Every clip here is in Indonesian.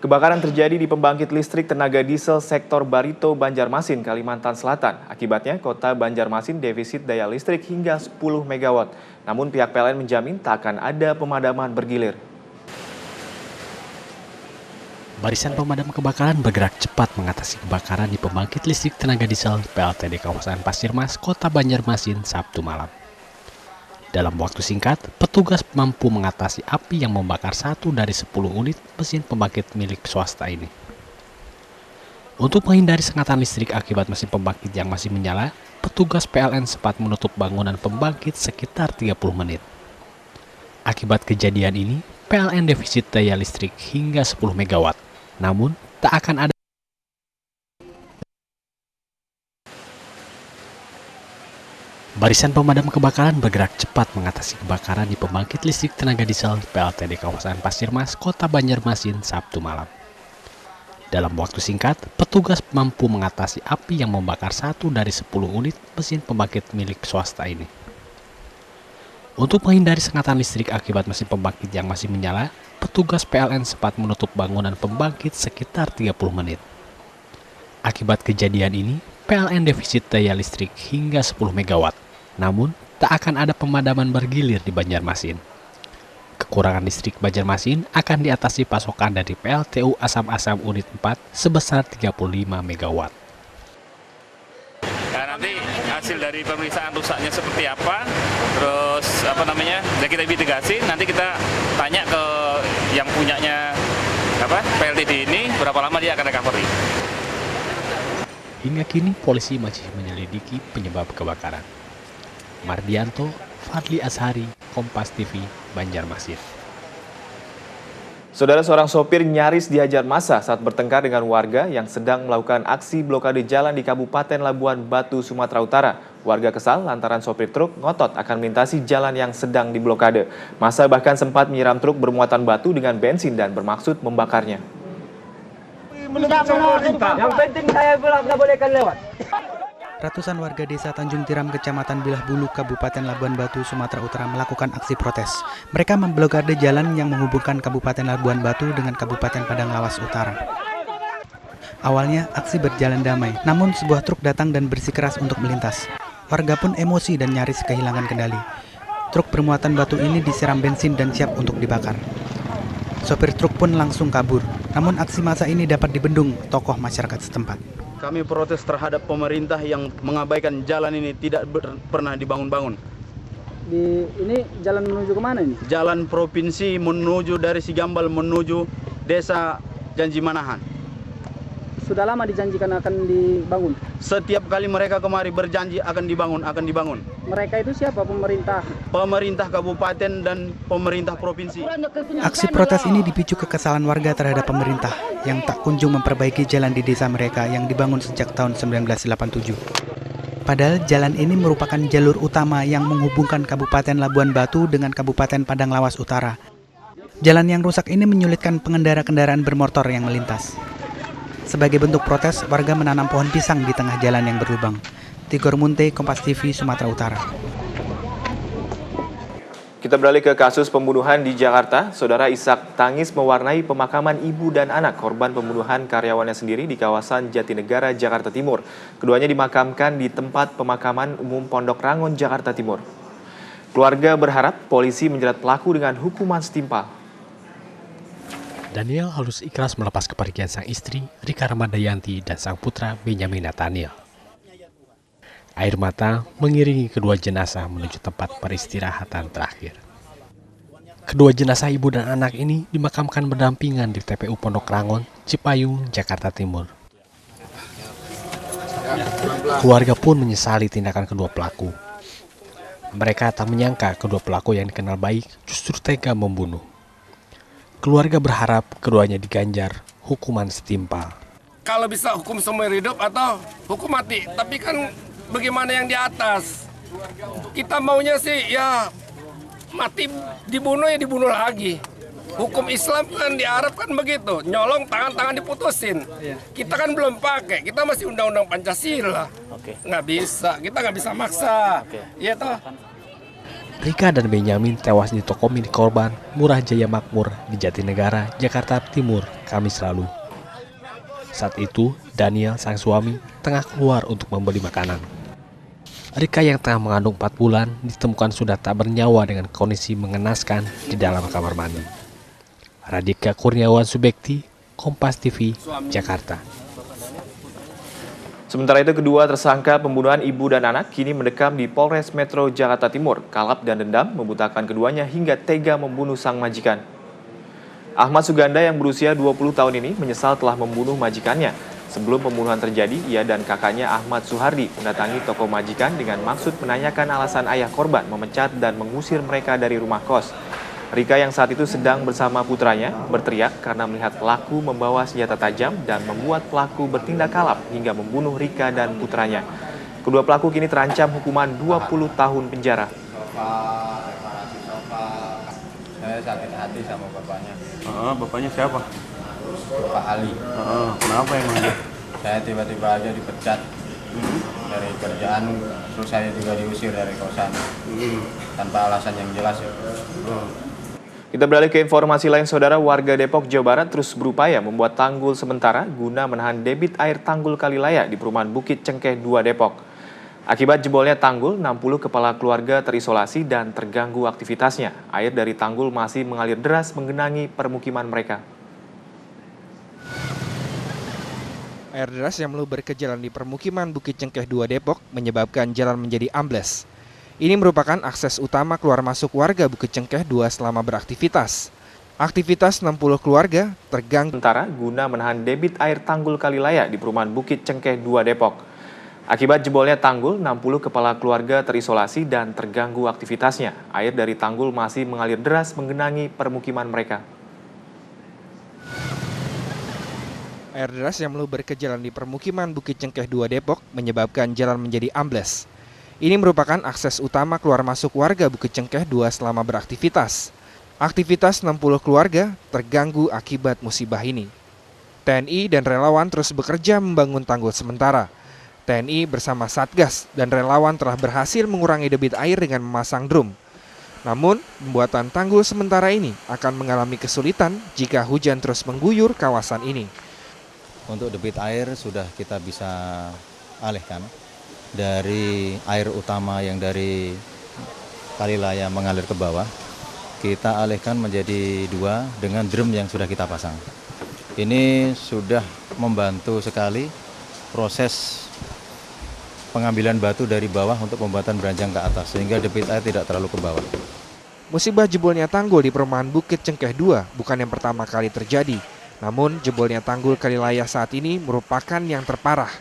Kebakaran terjadi di pembangkit listrik tenaga diesel sektor Barito, Banjarmasin, Kalimantan Selatan. Akibatnya, kota Banjarmasin defisit daya listrik hingga 10 MW. Namun pihak PLN menjamin tak akan ada pemadaman bergilir. Barisan pemadam kebakaran bergerak cepat mengatasi kebakaran di pembangkit listrik tenaga diesel PLT di kawasan Pasir Mas, kota Banjarmasin, Sabtu malam. Dalam waktu singkat, petugas mampu mengatasi api yang membakar 1 dari 10 unit mesin pembangkit milik swasta ini. Untuk menghindari sengatan listrik akibat mesin pembangkit yang masih menyala, petugas PLN sempat menutup bangunan pembangkit sekitar 30 menit. Akibat kejadian ini, PLN defisit daya listrik hingga 10 MW. Namun, tak akan ada Barisan pemadam kebakaran bergerak cepat mengatasi kebakaran di pembangkit listrik tenaga diesel PLT di kawasan Pasir Mas, kota Banjarmasin, Sabtu malam. Dalam waktu singkat, petugas mampu mengatasi api yang membakar 1 dari 10 unit mesin pembangkit milik swasta ini. Untuk menghindari sengatan listrik akibat mesin pembangkit yang masih menyala, petugas PLN sempat menutup bangunan pembangkit sekitar 30 menit. Akibat kejadian ini, PLN defisit daya listrik hingga 10 MW. Namun, tak akan ada pemadaman bergilir di Banjarmasin. Kekurangan listrik Banjarmasin akan diatasi pasokan dari PLTU Asam-Asam Unit 4 sebesar 35 MW. Nah, nanti hasil dari pemeriksaan rusaknya seperti apa, terus kita mitigasi, nanti kita tanya ke yang punyanya PLTD ini berapa lama dia akan recovery. Hingga kini polisi masih menyelidiki penyebab kebakaran. Mardianto, Fadli Ashari, Kompas TV, Banjarmasin. Saudara, seorang sopir nyaris dihajar massa saat bertengkar dengan warga yang sedang melakukan aksi blokade jalan di Kabupaten Labuan Batu, Sumatera Utara. Warga kesal lantaran sopir truk ngotot akan melintasi jalan yang sedang diblokade. Massa bahkan sempat menyiram truk bermuatan batu dengan bensin dan bermaksud membakarnya. Yang penting saya bilang nggak bolehkan lewat. Ratusan warga desa Tanjung Tiram, Kecamatan Bilah Bulu, Kabupaten Labuan Batu, Sumatera Utara melakukan aksi protes. Mereka memblokade jalan yang menghubungkan Kabupaten Labuan Batu dengan Kabupaten Padang Lawas Utara. Awalnya aksi berjalan damai, namun sebuah truk datang dan bersikeras untuk melintas. Warga pun emosi dan nyaris kehilangan kendali. Truk bermuatan batu ini disiram bensin dan siap untuk dibakar. Sopir truk pun langsung kabur, namun aksi massa ini dapat dibendung tokoh masyarakat setempat. Kami protes terhadap pemerintah yang mengabaikan jalan ini tidak pernah dibangun-bangun. Ini jalan menuju kemana ini? Jalan provinsi menuju dari Sigambal menuju desa Janji Manahan. Sudah lama dijanjikan akan dibangun. Setiap kali mereka kemari berjanji akan dibangun. Mereka itu siapa? Pemerintah? Pemerintah kabupaten dan pemerintah provinsi. Aksi protes ini dipicu kekesalan warga terhadap pemerintah yang tak kunjung memperbaiki jalan di desa mereka yang dibangun sejak tahun 1987. Padahal jalan ini merupakan jalur utama yang menghubungkan Kabupaten Labuan Batu dengan Kabupaten Padang Lawas Utara. Jalan yang rusak ini menyulitkan pengendara kendaraan bermotor yang melintas. Sebagai bentuk protes, warga menanam pohon pisang di tengah jalan yang berlubang. Tigor Munte, Kompas TV, Sumatera Utara. Kita beralih ke kasus pembunuhan di Jakarta. Saudara, isak tangis mewarnai pemakaman ibu dan anak korban pembunuhan karyawannya sendiri di kawasan Jatinegara, Jakarta Timur. Keduanya dimakamkan di tempat pemakaman umum Pondok Rangon, Jakarta Timur. Keluarga berharap polisi menjerat pelaku dengan hukuman setimpal. Daniel harus ikhlas melepas kepergian sang istri, Rika Ramadayanti, dan sang putra, Benyamin Nathaniel. Air mata mengiringi kedua jenazah menuju tempat peristirahatan terakhir. Kedua jenazah ibu dan anak ini dimakamkan berdampingan di TPU Pondok Rangon, Cipayung, Jakarta Timur. Keluarga pun menyesali tindakan kedua pelaku. Mereka tak menyangka kedua pelaku yang dikenal baik justru tega membunuh. Keluarga berharap keduanya diganjar hukuman setimpal. Kalau bisa hukum seumur hidup atau hukum mati, tapi kan bagaimana yang di atas? Kita maunya sih ya mati, dibunuh ya dibunuh lagi. Hukum Islam kan di Arab kan begitu, nyolong tangan-tangan diputusin. Kita kan belum pakai, kita masih undang-undang Pancasila. Nggak bisa, kita nggak bisa maksa. Iya toh. Rika dan Benyamin tewas di toko milik korban Murah Jaya Makmur di Jatinegara, Jakarta Timur, Kamis lalu. Saat itu, Daniel, sang suami, tengah keluar untuk membeli makanan. Rika yang tengah mengandung 4 bulan ditemukan sudah tak bernyawa dengan kondisi mengenaskan di dalam kamar mandi. Radika Kurniawan Subekti, Kompas TV, Jakarta. Sementara itu, kedua tersangka pembunuhan ibu dan anak kini mendekam di Polres Metro Jakarta Timur. Kalap dan dendam membutakan keduanya hingga tega membunuh sang majikan. Ahmad Suganda yang berusia 20 tahun ini menyesal telah membunuh majikannya. Sebelum pembunuhan terjadi, ia dan kakaknya Ahmad Suhardi mendatangi toko majikan dengan maksud menanyakan alasan ayah korban memecat dan mengusir mereka dari rumah kos. Rika yang saat itu sedang bersama putranya berteriak karena melihat pelaku membawa senjata tajam dan membuat pelaku bertindak kalap hingga membunuh Rika dan putranya. Kedua pelaku kini terancam hukuman 20 tahun penjara. Saya sakit hati sama bapaknya. Bapaknya siapa? Bapak Ali. Kenapa emang? Saya tiba-tiba aja dipecat dari kerjaan, terus saya juga diusir dari kosan tanpa alasan yang jelas ya. Kita beralih ke informasi lain, saudara. Warga Depok, Jawa Barat terus berupaya membuat tanggul sementara guna menahan debit air tanggul Kalilaya di perumahan Bukit Cengkeh 2 Depok. Akibat jebolnya tanggul, 60 kepala keluarga terisolasi dan terganggu aktivitasnya. Air dari tanggul masih mengalir deras menggenangi permukiman mereka. Air deras yang meluber ke jalan di permukiman Bukit Cengkeh 2 Depok menyebabkan jalan menjadi ambles. Ini merupakan akses utama keluar masuk warga Bukit Cengkeh 2 selama beraktivitas. Aktivitas 60 keluarga terganggu. Sementara guna menahan debit air tanggul Kalilaya di perumahan Bukit Cengkeh 2 Depok. Akibat jebolnya tanggul, 60 kepala keluarga terisolasi dan terganggu aktivitasnya. Air dari tanggul masih mengalir deras menggenangi permukiman mereka. Air deras yang meluber ke jalan di permukiman Bukit Cengkeh 2 Depok menyebabkan jalan menjadi ambles. Ini merupakan akses utama keluar masuk warga Bukit Cengkeh 2 selama beraktivitas. Aktivitas 60 keluarga terganggu akibat musibah ini. TNI dan relawan terus bekerja membangun tanggul sementara. TNI bersama Satgas dan relawan telah berhasil mengurangi debit air dengan memasang drum. Namun, pembuatan tanggul sementara ini akan mengalami kesulitan jika hujan terus mengguyur kawasan ini. Untuk debit air sudah kita bisa alihkan dari air utama yang dari Kalilaya mengalir ke bawah. Kita alihkan menjadi 2 dengan drum yang sudah kita pasang. Ini sudah membantu sekali proses pengambilan batu dari bawah untuk pembuatan beranjang ke atas, sehingga debit air tidak terlalu ke bawah. Musibah jebolnya tanggul di perumahan Bukit Cengkeh 2 bukan yang pertama kali terjadi. Namun jebolnya tanggul Kalilaya saat ini merupakan yang terparah.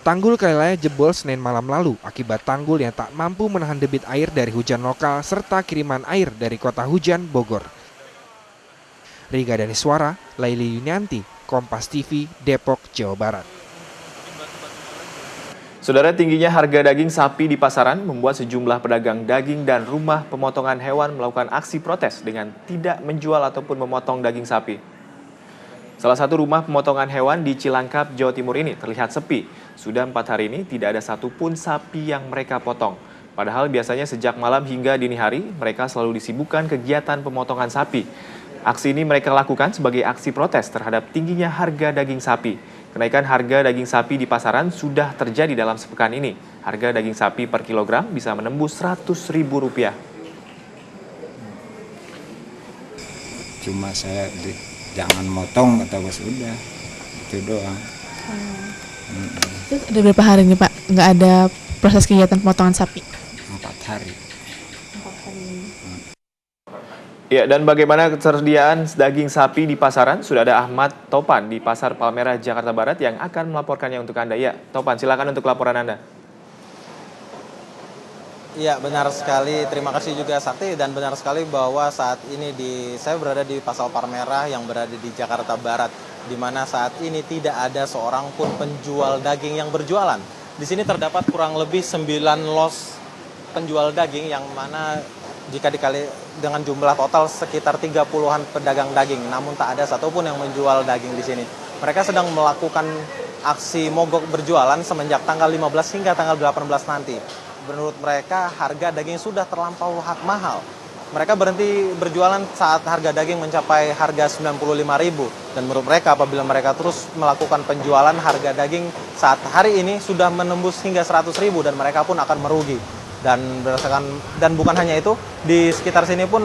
Tanggul Kalilaya jebol Senin malam lalu akibat tanggul yang tak mampu menahan debit air dari hujan lokal serta kiriman air dari kota hujan Bogor. Riga Daniswara, Laili Yunianti, Kompas TV, Depok, Jawa Barat. Saudara, tingginya harga daging sapi di pasaran membuat sejumlah pedagang daging dan rumah pemotongan hewan melakukan aksi protes dengan tidak menjual ataupun memotong daging sapi. Salah satu rumah pemotongan hewan di Cilangkap, Jawa Timur ini terlihat sepi. Sudah 4 hari ini tidak ada satupun sapi yang mereka potong. Padahal biasanya sejak malam hingga dini hari mereka selalu disibukkan kegiatan pemotongan sapi. Aksi ini mereka lakukan sebagai aksi protes terhadap tingginya harga daging sapi. Kenaikan harga daging sapi di pasaran sudah terjadi dalam sepekan ini. Harga daging sapi per kilogram bisa menembus Rp100.000. Cuma saya jangan motong, kata bos, udah itu doang. Itu udah berapa hari nih Pak nggak ada proses kegiatan pemotongan sapi? 4 hari. Ya, dan bagaimana ketersediaan daging sapi di pasaran? Sudah ada Ahmad Topan di Pasar Palmerah, Jakarta Barat yang akan melaporkannya untuk Anda. Ya, Topan, silakan untuk laporan Anda. Iya, benar sekali. Terima kasih juga Sakti, dan benar sekali bahwa saat ini saya berada di Pasar Palmerah yang berada di Jakarta Barat, di mana saat ini tidak ada seorang pun penjual daging yang berjualan. Di sini terdapat kurang lebih 9 los penjual daging, yang mana jika dikali dengan jumlah total sekitar 30-an pedagang daging, namun tak ada satupun yang menjual daging di sini. Mereka sedang melakukan aksi mogok berjualan semenjak tanggal 15 hingga tanggal 18 nanti. menurut mereka harga daging sudah terlampau mahal. Mereka berhenti berjualan saat harga daging mencapai harga 95.000 dan menurut mereka apabila mereka terus melakukan penjualan harga daging saat hari ini sudah menembus hingga 100.000 dan mereka pun akan merugi. Dan bukan hanya itu, di sekitar sini pun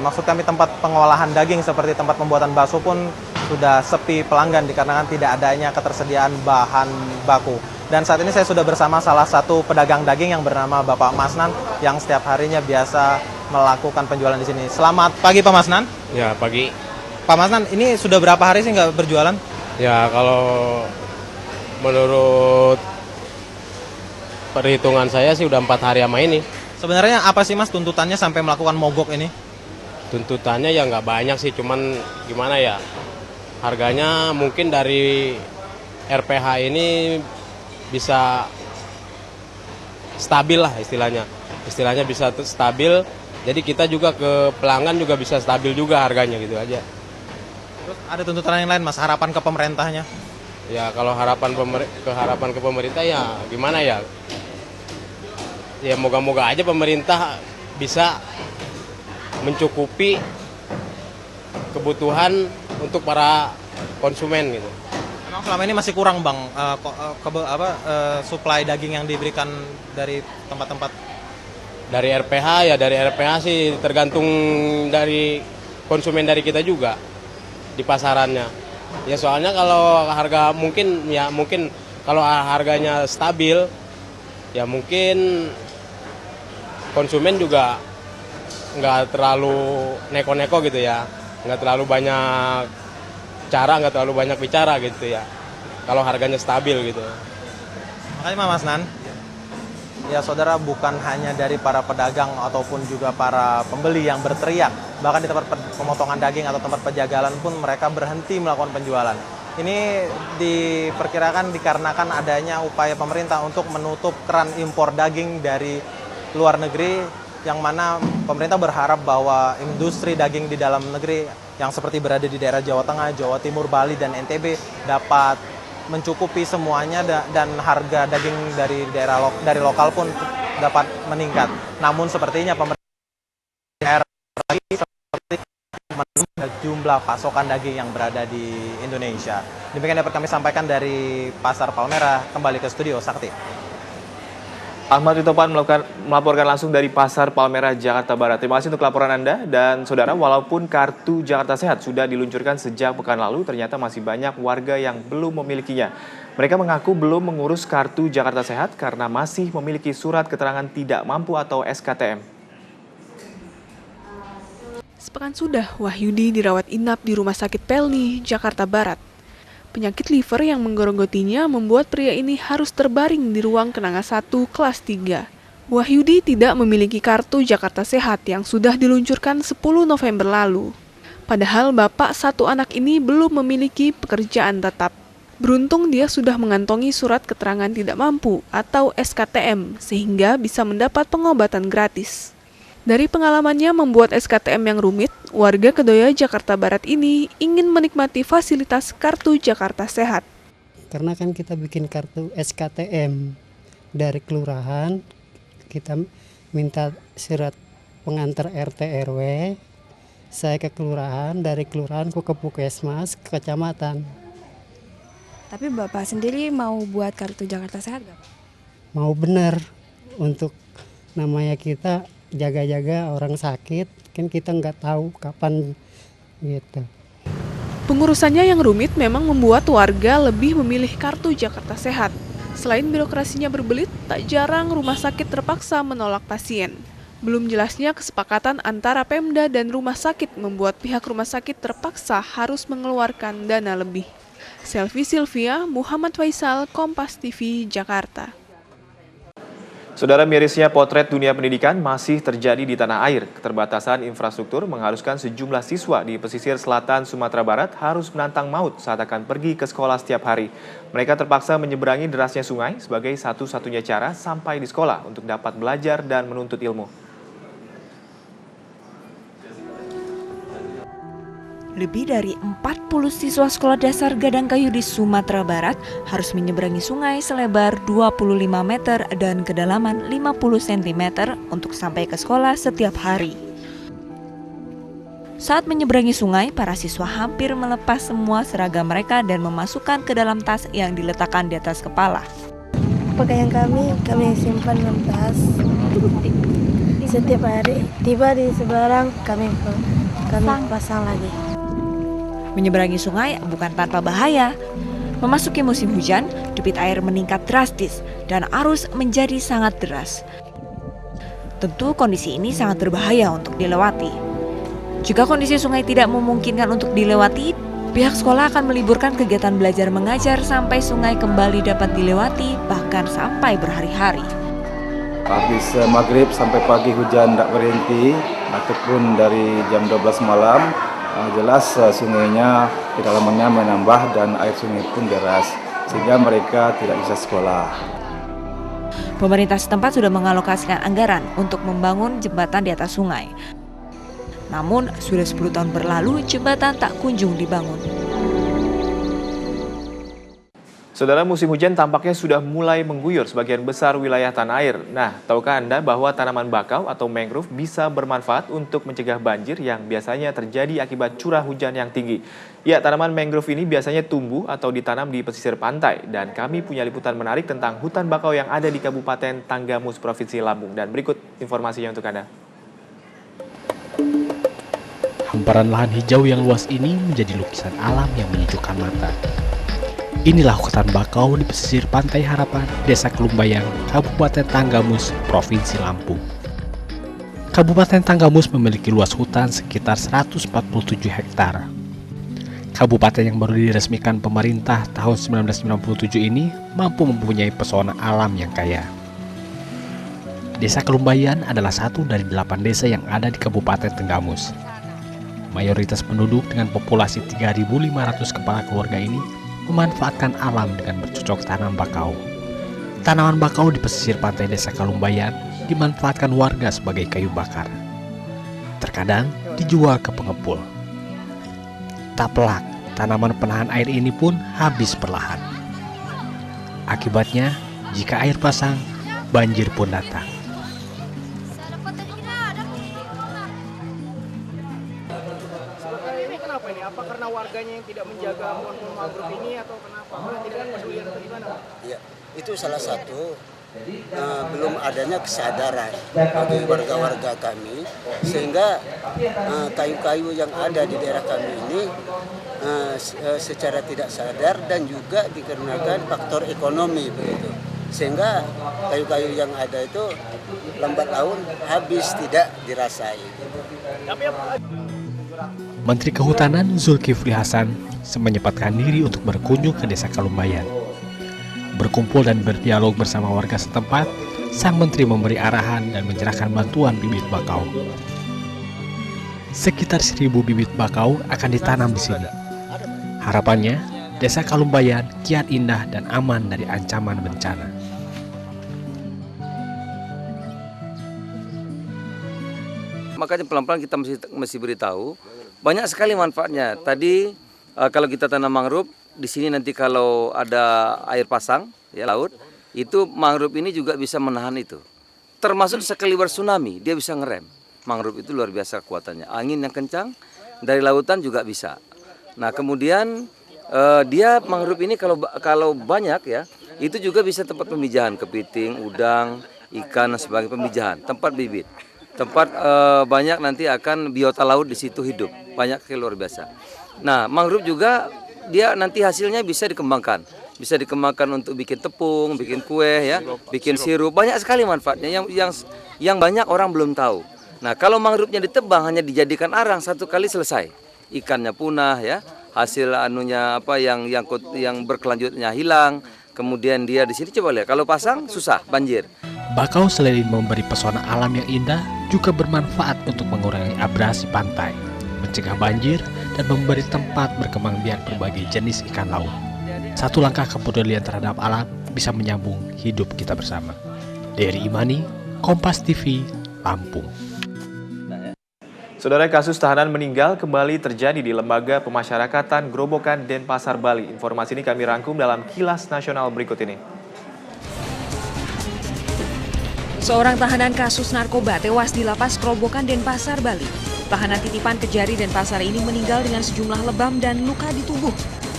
maksud kami tempat pengolahan daging seperti tempat pembuatan bakso pun sudah sepi pelanggan dikarenakan tidak adanya ketersediaan bahan baku. Dan saat ini saya sudah bersama salah satu pedagang daging yang bernama Bapak Masnan yang setiap harinya biasa melakukan penjualan di sini. Selamat pagi Pak Masnan. Ya, pagi. Pak Masnan, ini sudah berapa hari sih nggak berjualan? Ya, kalau menurut perhitungan saya sih udah 4 hari sama ini. Sebenarnya apa sih Mas tuntutannya sampai melakukan mogok ini? Tuntutannya ya nggak banyak sih, cuman gimana ya, harganya mungkin dari RPH ini bisa stabil lah istilahnya bisa stabil, jadi kita juga ke pelanggan juga bisa stabil juga harganya gitu aja. Terus ada tuntutan yang lain Mas, harapan ke pemerintahnya? Ya kalau harapan ke pemerintah ya gimana ya, ya moga-moga aja pemerintah bisa mencukupi kebutuhan untuk para konsumen gitu. Memang selama ini masih kurang Bang suplai daging yang diberikan dari tempat-tempat? Dari RPH ya, dari RPH sih tergantung dari konsumen dari kita juga di pasarannya. Ya soalnya kalau harga mungkin kalau harganya stabil ya mungkin konsumen juga nggak terlalu neko-neko gitu ya, nggak terlalu banyak bicara gitu ya, kalau harganya stabil gitu. Makanya Mas Nan, ya saudara, bukan hanya dari para pedagang ataupun juga para pembeli yang berteriak, bahkan di tempat pemotongan daging atau tempat penjagalan pun mereka berhenti melakukan penjualan. Ini diperkirakan dikarenakan adanya upaya pemerintah untuk menutup keran impor daging dari luar negeri, yang mana pemerintah berharap bahwa industri daging di dalam negeri yang seperti berada di daerah Jawa Tengah, Jawa Timur, Bali, dan NTB dapat mencukupi semuanya dan harga daging dari lokal pun dapat meningkat. Namun sepertinya pemerintah lagi seperti menambah jumlah pasokan daging yang berada di Indonesia. Demikian dapat kami sampaikan dari Pasar Palmerah. Kembali ke studio Sakti. Ahmad Ritopan melaporkan langsung dari Pasar Palmerah, Jakarta Barat. Terima kasih untuk laporan Anda. Dan saudara, walaupun kartu Jakarta Sehat sudah diluncurkan sejak pekan lalu, ternyata masih banyak warga yang belum memilikinya. Mereka mengaku belum mengurus kartu Jakarta Sehat karena masih memiliki surat keterangan tidak mampu atau SKTM. Sepekan sudah, Wahyudi dirawat inap di Rumah Sakit Pelni, Jakarta Barat. Penyakit liver yang menggerogotinya membuat pria ini harus terbaring di ruang kenanga 1 kelas 3. Wahyudi tidak memiliki kartu Jakarta Sehat yang sudah diluncurkan 10 November lalu. Padahal bapak 1 anak ini belum memiliki pekerjaan tetap. Beruntung dia sudah mengantongi surat keterangan tidak mampu atau SKTM sehingga bisa mendapat pengobatan gratis. Dari pengalamannya membuat SKTM yang rumit, warga Kedoya, Jakarta Barat ini ingin menikmati fasilitas kartu Jakarta Sehat. Karena kan kita bikin kartu SKTM dari kelurahan, kita minta surat pengantar RT RW, saya ke kelurahan, dari kelurahan ke Puskesmas, ke kecamatan. Tapi Bapak sendiri mau buat kartu Jakarta Sehat nggak? Mau benar, untuk namanya kita jaga-jaga orang sakit, kan kita nggak tahu kapan gitu. Pengurusannya yang rumit memang membuat warga lebih memilih kartu Jakarta Sehat. Selain birokrasinya berbelit, tak jarang rumah sakit terpaksa menolak pasien. Belum jelasnya kesepakatan antara Pemda dan rumah sakit membuat pihak rumah sakit terpaksa harus mengeluarkan dana lebih. Selvi Sylvia, Muhammad Faisal, Kompas TV, Jakarta. Saudara, mirisnya potret dunia pendidikan masih terjadi di tanah air. Keterbatasan infrastruktur mengharuskan sejumlah siswa di pesisir selatan Sumatera Barat harus menantang maut saat akan pergi ke sekolah setiap hari. Mereka terpaksa menyeberangi derasnya sungai sebagai satu-satunya cara sampai di sekolah untuk dapat belajar dan menuntut ilmu. Lebih dari 40 siswa sekolah dasar Gadangkayu di Sumatera Barat harus menyeberangi sungai selebar 25 meter dan kedalaman 50 cm untuk sampai ke sekolah setiap hari. Saat menyeberangi sungai, para siswa hampir melepas semua seragam mereka dan memasukkan ke dalam tas yang diletakkan di atas kepala. Pakaian kami simpan dalam tas. Setiap hari tiba di seberang kami pasang lagi. Menyeberangi sungai bukan tanpa bahaya. Memasuki musim hujan, debit air meningkat drastis dan arus menjadi sangat deras. Tentu kondisi ini sangat berbahaya untuk dilewati. Jika kondisi sungai tidak memungkinkan untuk dilewati, pihak sekolah akan meliburkan kegiatan belajar mengajar sampai sungai kembali dapat dilewati, bahkan sampai berhari-hari. Habis maghrib sampai pagi hujan tidak berhenti, ataupun dari jam 12 malam, jelas sungainya kedalamannya menambah dan air sungai pun deras, sehingga mereka tidak bisa sekolah. Pemerintah setempat sudah mengalokasikan anggaran untuk membangun jembatan di atas sungai. Namun, sudah 10 tahun berlalu, jembatan tak kunjung dibangun. Saudara, musim hujan tampaknya sudah mulai mengguyur sebagian besar wilayah tanah air. Nah, tahukah Anda bahwa tanaman bakau atau mangrove bisa bermanfaat untuk mencegah banjir yang biasanya terjadi akibat curah hujan yang tinggi? Ya, tanaman mangrove ini biasanya tumbuh atau ditanam di pesisir pantai. Dan kami punya liputan menarik tentang hutan bakau yang ada di Kabupaten Tanggamus, Provinsi Lampung. Dan berikut informasinya untuk Anda. Hamparan lahan hijau yang luas ini menjadi lukisan alam yang menyejukkan mata. Inilah hutan bakau di pesisir Pantai Harapan, Desa Kelumbayang, Kabupaten Tanggamus, Provinsi Lampung. Kabupaten Tanggamus memiliki luas hutan sekitar 147 hektar. Kabupaten yang baru diresmikan pemerintah tahun 1997 ini mampu mempunyai pesona alam yang kaya. Desa Kelumbayang adalah satu dari 8 desa yang ada di Kabupaten Tanggamus. Mayoritas penduduk dengan populasi 3.500 kepala keluarga ini memanfaatkan alam dengan bercocok tanam bakau. Tanaman bakau di pesisir pantai Desa Kelumbayang dimanfaatkan warga sebagai kayu bakar. Terkadang dijual ke pengepul. Tak pelak, tanaman penahan air ini pun habis perlahan. Akibatnya, jika air pasang, banjir pun datang. Kenapa ini? Apa karena warganya yang tidak menjaga pohon-pohon mangrove ini atau kenapa? Tidak ada pedulian atau gimana? Iya, itu salah satu belum adanya kesadaran bagi warga-warga kami, sehingga kayu-kayu yang ada di daerah kami ini secara tidak sadar dan juga dikarenakan faktor ekonomi begitu, sehingga kayu-kayu yang ada itu lambat laun habis tidak dirasai. Menteri Kehutanan Zulkifli Hasan menyempatkan diri untuk berkunjung ke Desa Kelumbayang. Berkumpul dan berdialog bersama warga setempat, sang menteri memberi arahan dan menyerahkan bantuan bibit bakau. Sekitar 1.000 bibit bakau akan ditanam di sini. Harapannya, Desa Kelumbayang kian indah dan aman dari ancaman bencana. Makanya pelan-pelan kita mesti beritahu, banyak sekali manfaatnya. Tadi kalau kita tanam mangrove, di sini nanti kalau ada air pasang, ya laut, itu mangrove ini juga bisa menahan itu. Termasuk sekaliber tsunami, dia bisa ngerem. Mangrove itu luar biasa kekuatannya. Angin yang kencang, dari lautan juga bisa. Nah kemudian dia mangrove ini kalau banyak ya, itu juga bisa tempat pemijahan kepiting, udang, ikan sebagai pemijahan, tempat bibit. Tempat banyak nanti akan biota laut di situ hidup, banyak sekali luar biasa. Nah, mangrove juga dia nanti hasilnya bisa dikembangkan untuk bikin tepung, bikin kue ya, bikin sirup, banyak sekali manfaatnya yang banyak orang belum tahu. Nah, kalau mangrove-nya ditebang hanya dijadikan arang, satu kali selesai, ikannya punah ya, hasil anunya apa yang berkelanjutannya hilang. Kemudian dia di sini coba lihat, kalau pasang susah banjir. Bakau selain memberi pesona alam yang indah, juga bermanfaat untuk mengurangi abrasi pantai, mencegah banjir, dan memberi tempat berkembang biak berbagai jenis ikan laut. Satu langkah kepedulian terhadap alam bisa menyambung hidup kita bersama. Dari Imani, Kompas TV, Lampung. Saudara, kasus tahanan meninggal kembali terjadi di Lembaga Pemasyarakatan Grobogan Denpasar, Bali. Informasi ini kami rangkum dalam Kilas Nasional berikut ini. Seorang tahanan kasus narkoba tewas di Lapas Grobogan Denpasar, Bali. Tahanan titipan Kejari Denpasar ini meninggal dengan sejumlah lebam dan luka di tubuh.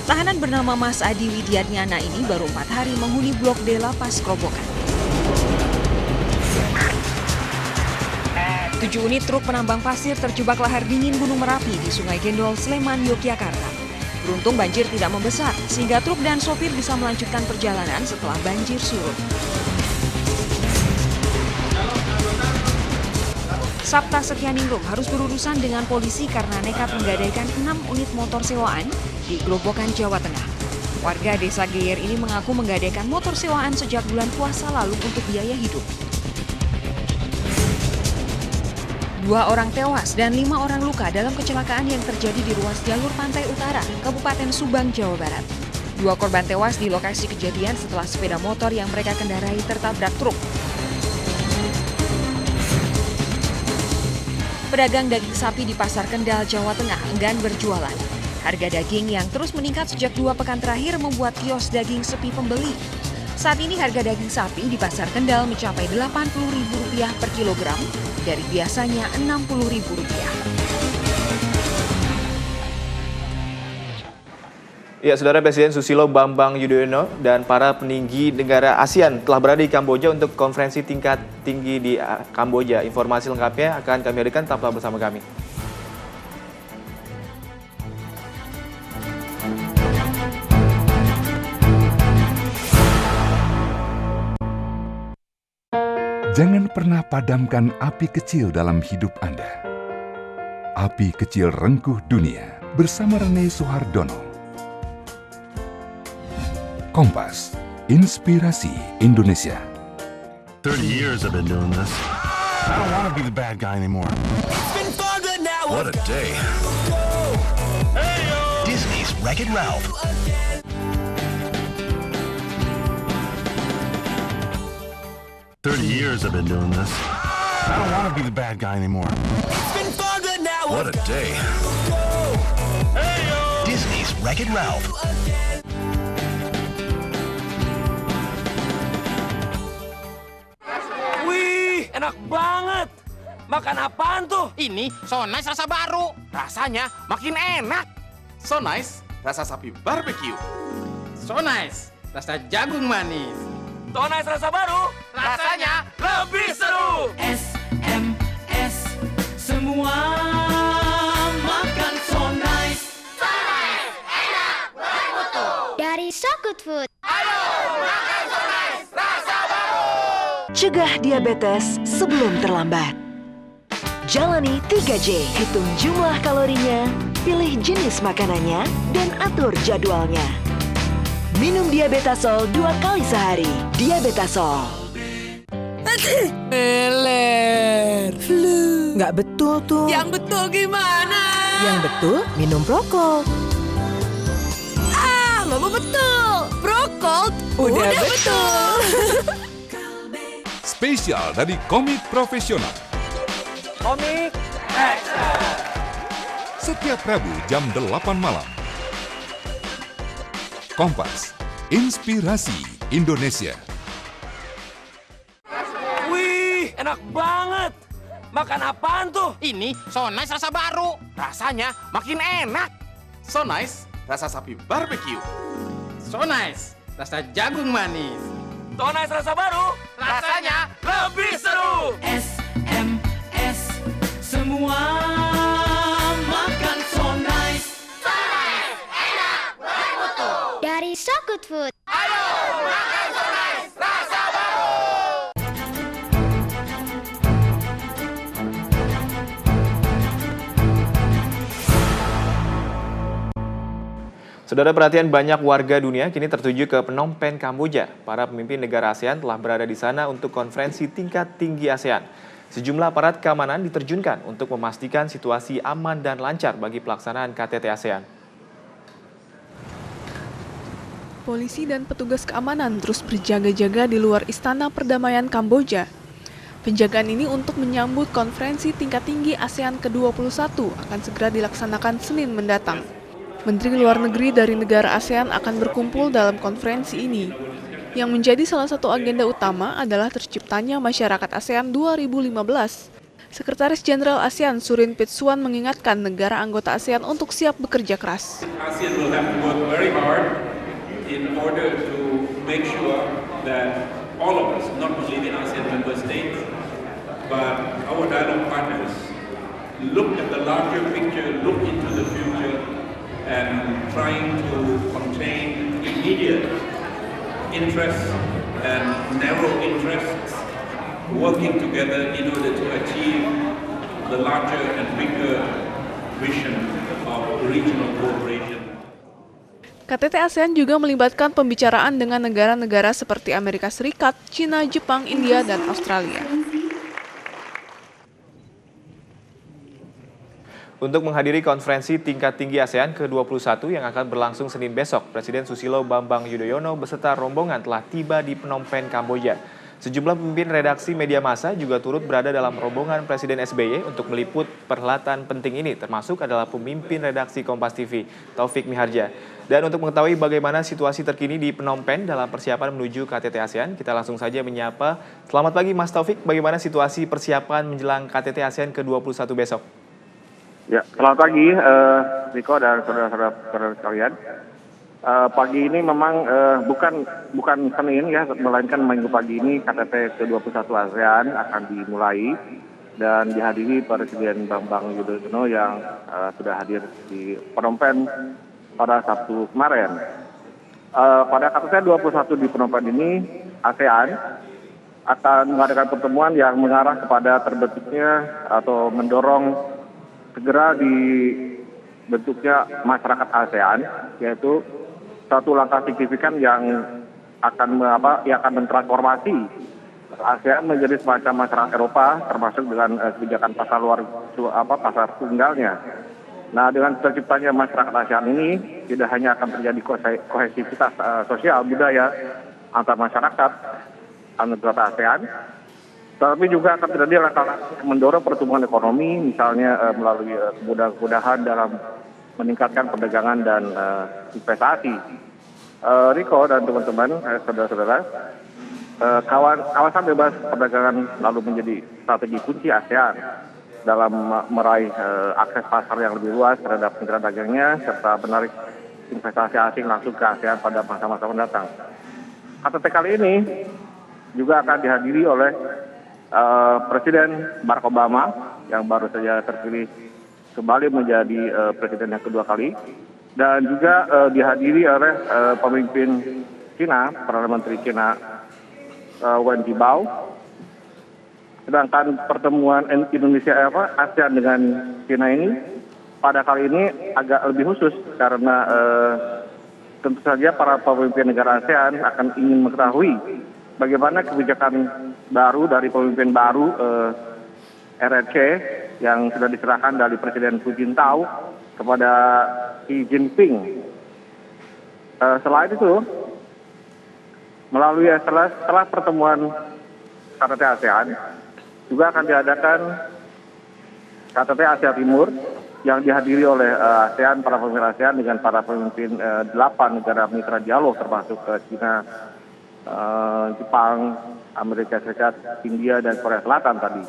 Tahanan bernama Mas Adi Widiatnyana ini baru 4 hari menghuni Blok D Lapas Grobogan. 7 unit truk penambang pasir terjebak lahar dingin Gunung Merapi di Sungai Gendol, Sleman, Yogyakarta. Beruntung banjir tidak membesar, sehingga truk dan sopir bisa melanjutkan perjalanan setelah banjir surut. Sabta Setyaningrum harus berurusan dengan polisi karena nekat menggadaikan 6 unit motor sewaan di Grobogan, Jawa Tengah. Warga desa Geyer ini mengaku menggadaikan motor sewaan sejak bulan puasa lalu untuk biaya hidup. 2 orang tewas dan 5 orang luka dalam kecelakaan yang terjadi di ruas jalur pantai utara, Kabupaten Subang, Jawa Barat. 2 korban tewas di lokasi kejadian setelah sepeda motor yang mereka kendarai tertabrak truk. Pedagang daging sapi di Pasar Kendal, Jawa Tengah enggan berjualan. Harga daging yang terus meningkat sejak 2 pekan terakhir membuat kios daging sepi pembeli. Saat ini harga daging sapi di Pasar Kendal mencapai Rp80.000 per kilogram dari biasanya Rp60.000. Ya, Saudara, Presiden Susilo Bambang Yudhoyono dan para peninggi negara ASEAN telah berada di Kamboja untuk konferensi tingkat tinggi di Kamboja. Informasi lengkapnya akan kami berikan, tetaplah bersama kami. Jangan pernah padamkan api kecil dalam hidup Anda. Api Kecil Rengkuh Dunia bersama Rene Soehardono. Kompas, Inspirasi Indonesia. 30 years I've been doing this. I don't want to be the bad guy anymore. What a day. Disney's Wreck-It Ralph. Years I've been doing this. I don't want to be the bad guy anymore. What a day. Disney's Wreck-It Ralph. Wih, enak banget. Makan apaan tuh? Ini So Nice rasa baru. Rasanya makin enak. So Nice rasa sapi barbeque. So Nice rasa jagung manis. So Nice rasa baru, rasanya lebih seru. SMS, semua makan So Nice. So Nice, enak, bermutu. Dari So Good Food. Ayo makan So Nice, rasa baru. Cegah diabetes sebelum terlambat. Jalani 3J, hitung jumlah kalorinya, pilih jenis makanannya, dan atur jadwalnya. Minum Diabetasol 2 kali sehari. Diabetasol. Meler. Flu. Nggak betul tuh. Yang betul gimana? Yang betul minum Procold. Ah, Mama betul. Procold udah betul. Spesial dari Komik Profesional. Komik Extra. Setiap Rabu jam 8 malam. Kompas, Inspirasi Indonesia. Wih, enak banget. Makan apaan tuh? Ini So Nice rasa baru. Rasanya makin enak. So Nice rasa sapi barbeque. So Nice rasa jagung manis. So Nice rasa baru, rasanya lebih seru. SMS, semua makan So Nice. So Nice, enak, bermutu. Dari So Good Food. Ayo makan So Nice, rasa baru. Saudara, perhatian banyak warga dunia kini tertuju ke Phnom Penh, Kamboja. Para pemimpin negara ASEAN telah berada di sana untuk konferensi tingkat tinggi ASEAN. Sejumlah aparat keamanan diterjunkan untuk memastikan situasi aman dan lancar bagi pelaksanaan KTT ASEAN. Polisi dan petugas keamanan terus berjaga-jaga di luar Istana Perdamaian Kamboja. Penjagaan ini untuk menyambut konferensi tingkat tinggi ASEAN ke-21 akan segera dilaksanakan Senin mendatang. Menteri Luar Negeri dari negara ASEAN akan berkumpul dalam konferensi ini. Yang menjadi salah satu agenda utama adalah terciptanya Masyarakat ASEAN 2015. Sekretaris Jenderal ASEAN Surin Pitsuwan mengingatkan negara anggota ASEAN untuk siap bekerja keras. ASEAN will have to work very hard in order to make sure that all of us, not only the ASEAN member states, but our dialogue partners, look at the larger picture, look into the future, and trying to contain immediate interests and narrow interests, working together in order to achieve the larger and bigger vision of regional cooperation. KTT ASEAN juga melibatkan pembicaraan dengan negara-negara seperti Amerika Serikat, China, Jepang, India, dan Australia. Untuk menghadiri konferensi tingkat tinggi ASEAN ke-21 yang akan berlangsung Senin besok, Presiden Susilo Bambang Yudhoyono beserta rombongan telah tiba di Phnom Penh, Kamboja. Sejumlah pemimpin redaksi media massa juga turut berada dalam rombongan Presiden SBY untuk meliput perhelatan penting ini, termasuk adalah pemimpin redaksi Kompas TV, Taufik Miharja. Dan untuk mengetahui bagaimana situasi terkini di Phnom Penh dalam persiapan menuju KTT ASEAN, kita langsung saja menyapa. Selamat pagi Mas Taufik, bagaimana situasi persiapan menjelang KTT ASEAN ke-21 besok? Ya, selamat pagi Riko dan saudara-saudara sekalian. Pagi ini memang bukan Senin ya, melainkan minggu pagi ini KTT ke-21 ASEAN akan dimulai dan dihadiri Presiden Bambang Yudhoyono yang sudah hadir di Phnom Penh pada Sabtu kemarin. Pada KTT 21 di Phnom Penh ini, ASEAN akan mengadakan pertemuan yang mengarah kepada terbentuknya atau mendorong segera dibentuknya masyarakat ASEAN, yaitu satu langkah signifikan yang akan mentransformasi ASEAN menjadi semacam masyarakat Eropa, termasuk dengan kebijakan pasar tunggalnya. Nah, dengan terciptanya masyarakat ASEAN ini tidak hanya akan terjadi kohesivitas sosial budaya antar masyarakat anggota ASEAN, tapi juga akan terjadi langkah mendorong pertumbuhan ekonomi, misalnya melalui kemudahan dalam meningkatkan perdagangan dan investasi. Riko dan teman-teman, saudara-saudara, kawasan bebas perdagangan lalu menjadi strategi kunci ASEAN dalam meraih akses pasar yang lebih luas terhadap mitra dagangnya, serta menarik investasi asing langsung ke ASEAN pada masa-masa mendatang. KTT kali ini juga akan dihadiri oleh Presiden Barack Obama yang baru saja terpilih kembali menjadi presiden yang kedua kali, dan juga dihadiri oleh pemimpin Cina, Perdana Menteri Cina Wen Jiabao. Sedangkan pertemuan Indonesia ASEAN dengan Cina ini pada kali ini agak lebih khusus karena tentu saja para pemimpin negara ASEAN akan ingin mengetahui bagaimana kebijakan baru dari pemimpin baru RRC yang sudah diserahkan dari Presiden Hu Jintao kepada Xi Jinping. Selain itu, melalui setelah pertemuan KTT ASEAN, juga akan diadakan KTT Asia Timur yang dihadiri oleh ASEAN, para pemimpin ASEAN dengan para pemimpin 8 negara mitra dialog termasuk China, Jepang, Amerika Serikat, India, dan Korea Selatan tadi.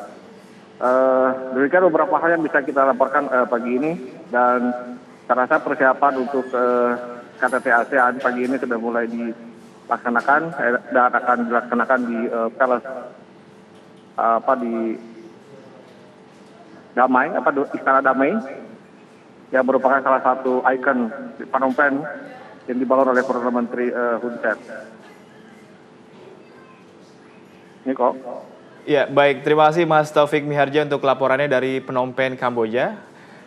Demikian beberapa hal yang bisa kita laporkan pagi ini, dan saya rasa persiapan untuk KTT ASEAN pagi ini sudah mulai dilaksanakan dan akan dilaksanakan di Palace di Istana Damai yang merupakan salah satu ikon di Phnom Penh yang dibangun oleh Perdana Menteri Hun Sen. Niko. Ya, baik. Terima kasih Mas Taufik Miharja untuk laporannya dari Phnom Penh, Kamboja.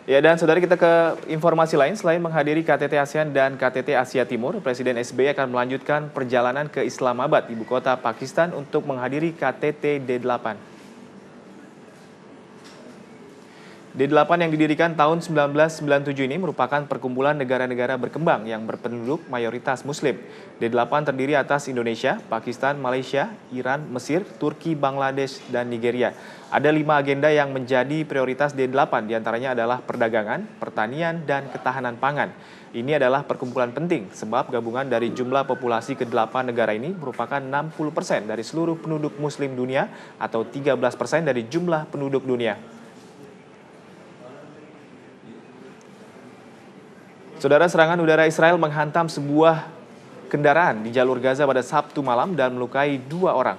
Ya, dan saudara, kita ke informasi lain. Selain menghadiri KTT ASEAN dan KTT Asia Timur, Presiden SBY akan melanjutkan perjalanan ke Islamabad, ibu kota Pakistan, untuk menghadiri KTT D8. D8 yang didirikan tahun 1997 ini merupakan perkumpulan negara-negara berkembang yang berpenduduk mayoritas Muslim. D8 terdiri atas Indonesia, Pakistan, Malaysia, Iran, Mesir, Turki, Bangladesh, dan Nigeria. Ada 5 agenda yang menjadi prioritas D8, diantaranya adalah perdagangan, pertanian, dan ketahanan pangan. Ini adalah perkumpulan penting sebab gabungan dari jumlah populasi ke-8 negara ini merupakan 60% dari seluruh penduduk Muslim dunia atau 13% dari jumlah penduduk dunia. Saudara, serangan udara Israel menghantam sebuah kendaraan di jalur Gaza pada Sabtu malam dan melukai 2 orang.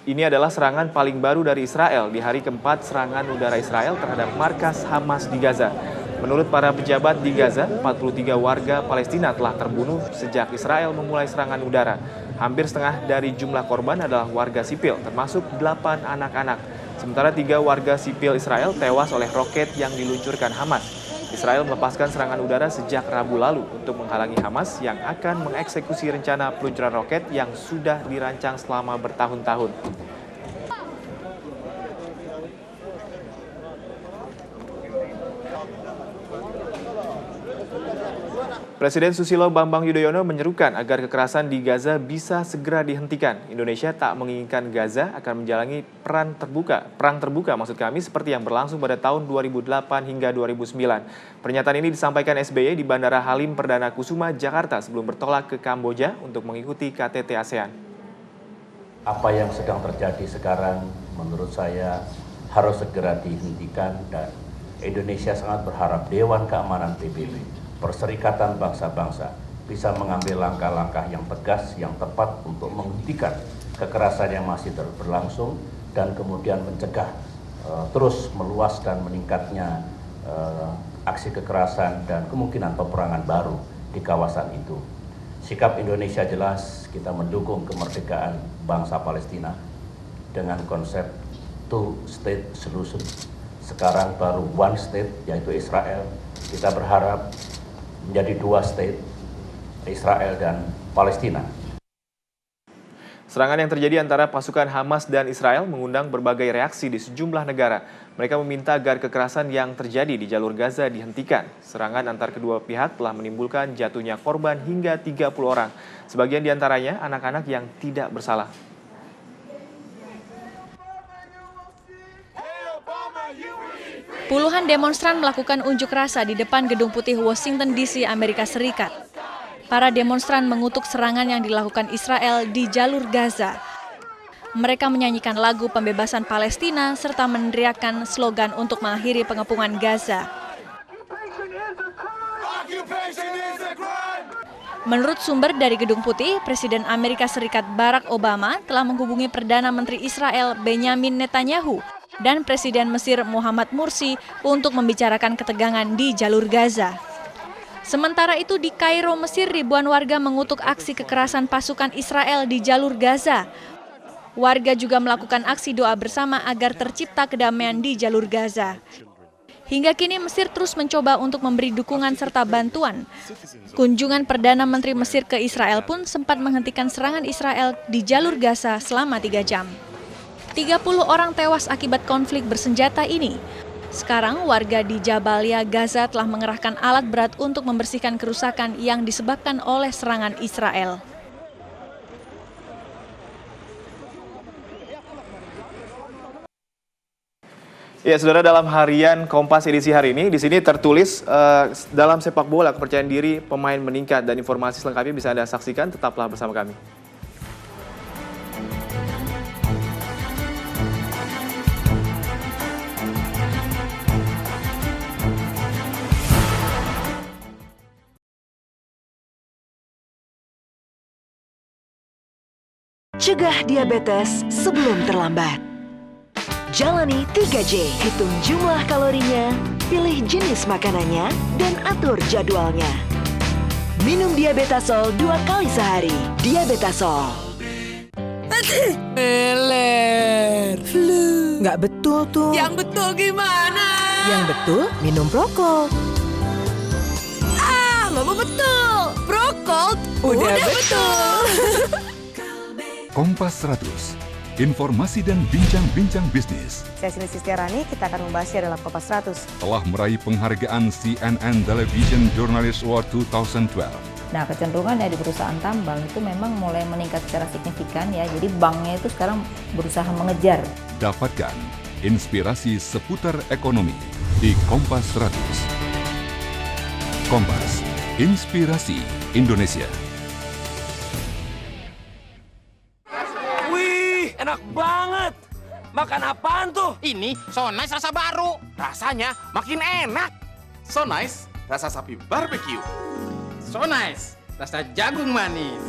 Ini adalah serangan paling baru dari Israel di hari keempat serangan udara Israel terhadap markas Hamas di Gaza. Menurut para pejabat di Gaza, 43 warga Palestina telah terbunuh sejak Israel memulai serangan udara. Hampir setengah dari jumlah korban adalah warga sipil, termasuk 8 anak-anak. Sementara 3 warga sipil Israel tewas oleh roket yang diluncurkan Hamas. Israel melepaskan serangan udara sejak Rabu lalu untuk menghalangi Hamas yang akan mengeksekusi rencana peluncuran roket yang sudah dirancang selama bertahun-tahun. Presiden Susilo Bambang Yudhoyono menyerukan agar kekerasan di Gaza bisa segera dihentikan. Indonesia tak menginginkan Gaza akan menjalani perang terbuka seperti yang berlangsung pada tahun 2008 hingga 2009. Pernyataan ini disampaikan SBY di Bandara Halim Perdana Kusuma, Jakarta sebelum bertolak ke Kamboja untuk mengikuti KTT ASEAN. Apa yang sedang terjadi sekarang menurut saya harus segera dihentikan dan Indonesia sangat berharap Dewan Keamanan PBB, Perserikatan Bangsa-Bangsa, bisa mengambil langkah-langkah yang tegas, yang tepat untuk menghentikan kekerasan yang masih berlangsung dan kemudian mencegah terus meluas dan meningkatnya aksi kekerasan dan kemungkinan peperangan baru di kawasan itu. Sikap Indonesia jelas, kita mendukung kemerdekaan bangsa Palestina dengan konsep two-state solution. Sekarang baru one state, yaitu Israel. Kita berharap menjadi 2 state, Israel dan Palestina. Serangan yang terjadi antara pasukan Hamas dan Israel mengundang berbagai reaksi di sejumlah negara. Mereka meminta agar kekerasan yang terjadi di jalur Gaza dihentikan. Serangan antar kedua pihak telah menimbulkan jatuhnya korban hingga 30 orang. Sebagian diantaranya anak-anak yang tidak bersalah. Puluhan demonstran melakukan unjuk rasa di depan Gedung Putih Washington DC, Amerika Serikat. Para demonstran mengutuk serangan yang dilakukan Israel di jalur Gaza. Mereka menyanyikan lagu pembebasan Palestina serta meneriakkan slogan untuk mengakhiri pengepungan Gaza. Menurut sumber dari Gedung Putih, Presiden Amerika Serikat Barack Obama telah menghubungi Perdana Menteri Israel Benyamin Netanyahu dan Presiden Mesir Muhammad Mursi untuk membicarakan ketegangan di jalur Gaza. Sementara itu di Kairo, Mesir, ribuan warga mengutuk aksi kekerasan pasukan Israel di jalur Gaza. Warga juga melakukan aksi doa bersama agar tercipta kedamaian di jalur Gaza. Hingga kini Mesir terus mencoba untuk memberi dukungan serta bantuan. Kunjungan Perdana Menteri Mesir ke Israel pun sempat menghentikan serangan Israel di jalur Gaza selama 3 jam. 30 orang tewas akibat konflik bersenjata ini. Sekarang warga di Jabalia, Gaza telah mengerahkan alat berat untuk membersihkan kerusakan yang disebabkan oleh serangan Israel. Ya, saudara, dalam harian Kompas edisi hari ini, di sini tertulis dalam sepak bola kepercayaan diri pemain meningkat, dan informasi selengkapnya bisa Anda saksikan. Tetaplah bersama kami. Cegah diabetes sebelum terlambat. Jalani 3J, hitung jumlah kalorinya, pilih jenis makanannya, dan atur jadwalnya. Minum Diabetasol 2 kali sehari. Diabetasol. Meler, flu. Nggak betul tuh. Yang betul gimana? Yang betul, minum Procold. Mama betul. Procold udah betul. Kompas 100, informasi dan bincang-bincang bisnis. Saya Sini Sistiarani, kita akan membahasnya dalam Kompas 100. Telah meraih penghargaan CNN Television Journalist Award 2012. Nah, kecenderungan di perusahaan tambang itu memang mulai meningkat secara signifikan ya. Jadi banknya itu sekarang berusaha mengejar. Dapatkan inspirasi seputar ekonomi di Kompas 100. Kompas, inspirasi Indonesia. Wih, enak banget. Makan apaan tuh? Ini So Nice rasa baru. Rasanya makin enak. So Nice, rasa sapi barbeque. So Nice, rasa jagung manis.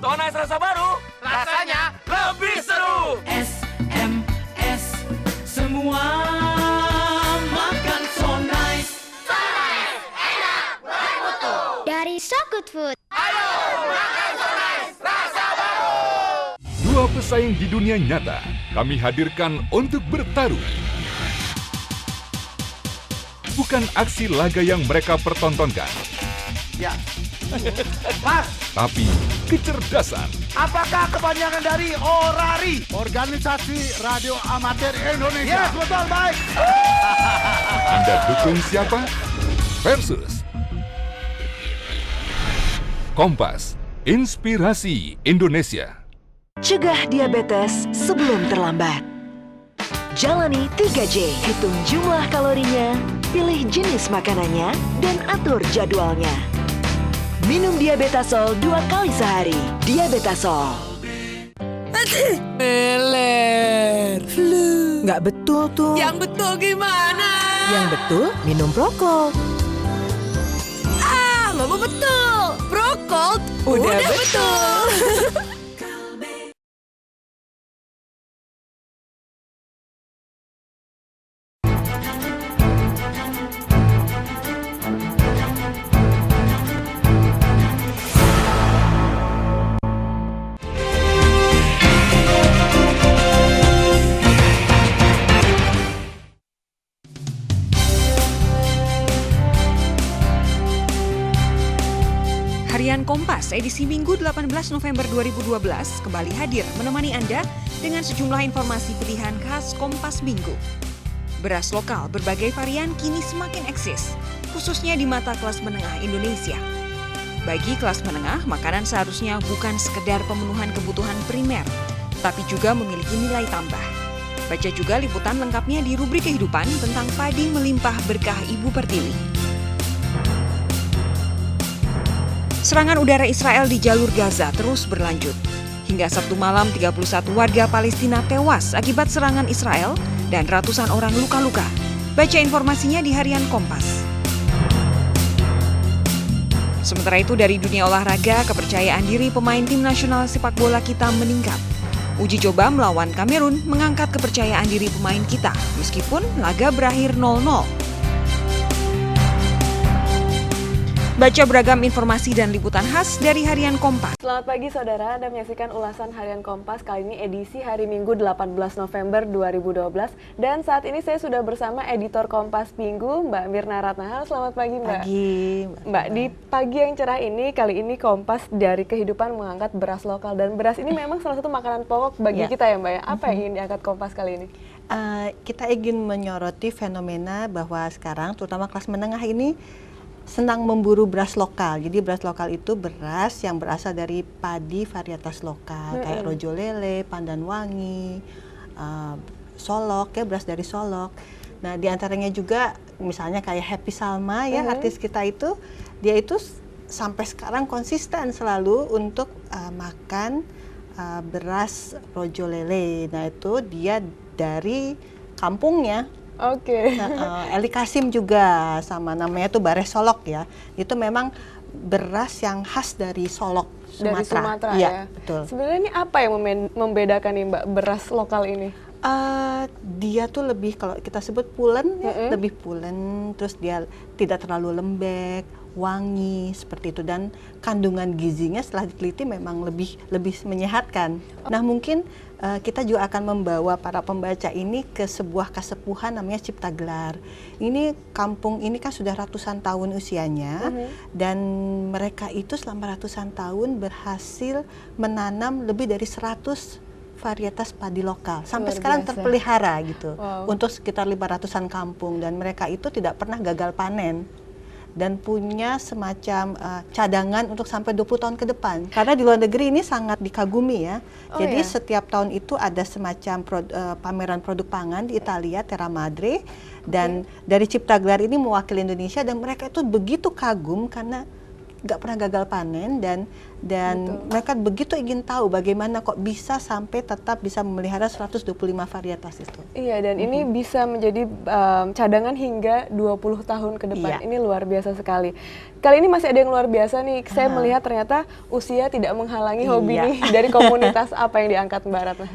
So Nice rasa baru. Rasanya lebih seru. SMS, semua makan So Nice. So Nice, enak, bermutu. Dari So Good Food. Ayo makan So Nice, rasa baru. Dua pesaing di dunia nyata kami hadirkan untuk bertarung. Bukan aksi laga yang mereka pertontonkan. Ya. Mas, tapi kecerdasan. apakah kepanjangan dari ORARI? Organisasi Radio Amatir Indonesia. Yes, betul, baik. Anda dukung siapa? Versus Kompas, inspirasi Indonesia. Cegah diabetes sebelum terlambat. Jalani 3J, hitung jumlah kalorinya, pilih jenis makanannya, dan atur jadwalnya. Minum Diabetasol 2 kali sehari. Diabetasol. Meler. Flu. Nggak betul tuh. Yang betul gimana? Yang betul minum Procold. Ah, Mama betul. Procold udah betul. Harian Kompas edisi Minggu 18 November 2012 kembali hadir menemani Anda dengan sejumlah informasi pilihan khas Kompas Minggu. Beras lokal berbagai varian kini semakin eksis, khususnya di mata kelas menengah Indonesia. Bagi kelas menengah, makanan seharusnya bukan sekedar pemenuhan kebutuhan primer, tapi juga memiliki nilai tambah. Baca juga liputan lengkapnya di rubrik kehidupan tentang padi melimpah berkah Ibu Pertiwi. Serangan udara Israel di jalur Gaza terus berlanjut. Hingga Sabtu malam 31 warga Palestina tewas akibat serangan Israel dan ratusan orang luka-luka. Baca informasinya di Harian Kompas. Sementara itu dari dunia olahraga, kepercayaan diri pemain tim nasional sepak bola kita meningkat. Uji coba melawan Kamerun mengangkat kepercayaan diri pemain kita meskipun laga berakhir 0-0. Baca beragam informasi dan liputan khas dari Harian Kompas. Selamat pagi saudara, Anda menyaksikan ulasan Harian Kompas kali ini edisi hari Minggu 18 November 2012. Dan saat ini saya sudah bersama editor Kompas Minggu, Mbak Mirna Ratnahal. Selamat pagi Mbak. Pagi. Mbak, di pagi yang cerah ini, kali ini Kompas dari kehidupan mengangkat beras lokal. Dan beras ini memang salah satu makanan pokok bagi kita ya Mbak ya. Apa yang ingin diangkat Kompas kali ini? Kita ingin menyoroti fenomena bahwa sekarang terutama kelas menengah ini senang memburu beras lokal. Jadi beras lokal itu beras yang berasal dari padi varietas lokal kayak rojo lele, pandan wangi, solok ya, beras dari solok. Nah, di antaranya juga misalnya kayak Happy Salma ya, artis kita itu dia itu sampai sekarang konsisten selalu untuk makan beras rojo lele. Nah, itu dia dari kampungnya. Oke. Eli Kasim juga sama, namanya tuh Bares Solok ya. Itu memang beras yang khas dari Solok, Sumatera. Dari Sumatera ya. Betul. Sebenarnya ini apa yang membedakan nih Mbak beras lokal ini? Dia tuh lebih, kalau kita sebut pulen, ya, lebih pulen, terus dia tidak terlalu lembek, wangi seperti itu, dan kandungan gizinya setelah diteliti memang lebih menyehatkan. Nah, mungkin kita juga akan membawa para pembaca ini ke sebuah kasepuhan namanya Cipta Gelar. Ini kampung ini kan sudah ratusan tahun usianya, dan mereka itu selama ratusan tahun berhasil menanam lebih dari 100 varietas padi lokal. Sampai Luar sekarang biasa. terpelihara gitu. Wow. Untuk sekitar 500-an kampung, dan mereka itu tidak pernah gagal panen. Dan punya semacam cadangan untuk sampai 20 tahun ke depan. Karena di luar negeri ini sangat dikagumi ya. Oh, Jadi ya? setiap tahun itu ada semacam pameran produk pangan di Italia, Terra Madre. Dan dari Cipta Gelar ini mewakili Indonesia, dan mereka itu begitu kagum karena nggak pernah gagal panen, dan mereka begitu ingin tahu bagaimana kok bisa sampai tetap bisa memelihara 125 varietas itu. Iya, dan ini bisa menjadi cadangan hingga 20 tahun ke depan. Iya. Ini luar biasa sekali. Kali ini masih ada yang luar biasa nih. Saya melihat ternyata usia tidak menghalangi hobi Iya. nih. Dari komunitas apa yang diangkat Mbak Ratna?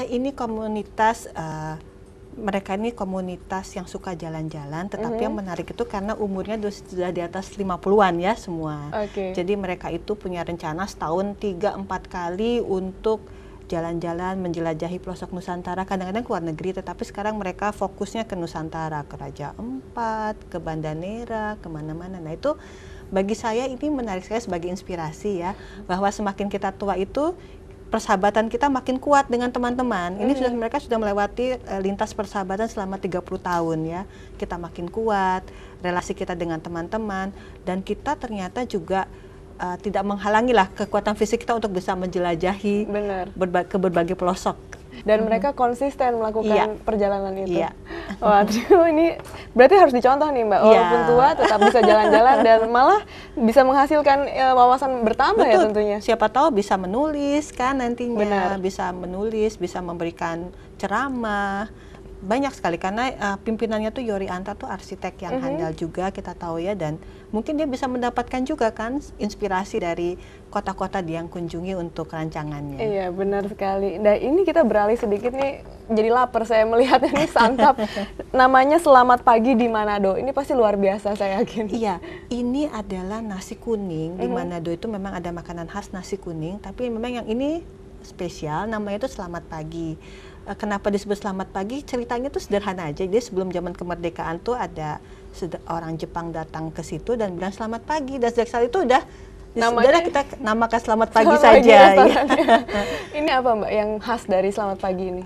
Ini komunitas mereka ini komunitas yang suka jalan-jalan, tetapi yang menarik itu karena umurnya sudah di atas 50-an ya semua. Oke. Jadi mereka itu punya rencana setahun 3-4 kali untuk jalan-jalan menjelajahi pelosok Nusantara, kadang-kadang ke luar negeri, tetapi sekarang mereka fokusnya ke Nusantara, ke Raja Ampat, ke Banda Nera, kemana-mana. Nah itu bagi saya ini menarik sekali sebagai inspirasi ya, bahwa semakin kita tua itu persahabatan kita makin kuat dengan teman-teman. Ini mereka sudah melewati lintas persahabatan selama 30 tahun ya. Kita makin kuat, relasi kita dengan teman-teman, dan kita ternyata juga tidak menghalangi lah kekuatan fisik kita untuk bisa menjelajahi ke berbagai pelosok. Dan mereka konsisten melakukan perjalanan itu. Iya. Wah, ini berarti harus dicontoh nih Mbak. Walaupun tua tetap bisa jalan-jalan dan malah bisa menghasilkan wawasan bertambah. Betul. Ya tentunya. Siapa tahu bisa menulis kan nantinya. Benar. Bisa menulis, bisa memberikan ceramah. Banyak sekali karena pimpinannya tuh Yori Anta tuh arsitek yang handal juga, kita tahu ya, dan mungkin dia bisa mendapatkan juga kan inspirasi dari kota-kota dia yang kunjungi untuk rancangannya. Iya, benar sekali. Nah, ini kita beralih sedikit nih, jadi lapar saya melihatnya nih, santap. Namanya Selamat Pagi di Manado. Ini pasti luar biasa saya yakin. Iya, ini adalah nasi kuning. Di Manado itu memang ada makanan khas nasi kuning, tapi memang yang ini spesial, namanya itu Selamat Pagi. Kenapa disebut Selamat Pagi? Ceritanya tuh sederhana aja. Jadi sebelum zaman kemerdekaan tuh ada orang Jepang datang ke situ dan bilang selamat pagi, dan sejak saat itu udah kita namakan Selamat Pagi saja. Ya. Ini apa Mbak yang khas dari Selamat Pagi ini?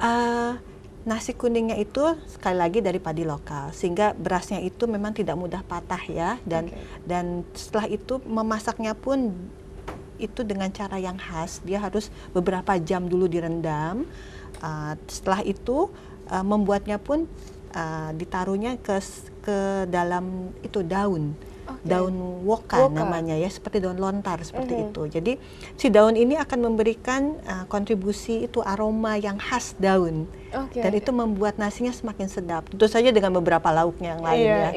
Nasi kuningnya itu sekali lagi dari padi lokal, sehingga berasnya itu memang tidak mudah patah ya, dan setelah itu memasaknya pun itu dengan cara yang khas. Dia harus beberapa jam dulu direndam. Setelah itu membuatnya pun ditaruhnya ke dalam itu daun. Daun woka namanya ya, seperti daun lontar seperti itu. Jadi si daun ini akan memberikan kontribusi itu aroma yang khas daun. Dan itu membuat nasinya semakin sedap. Tentu saja dengan beberapa lauknya yang lain ya.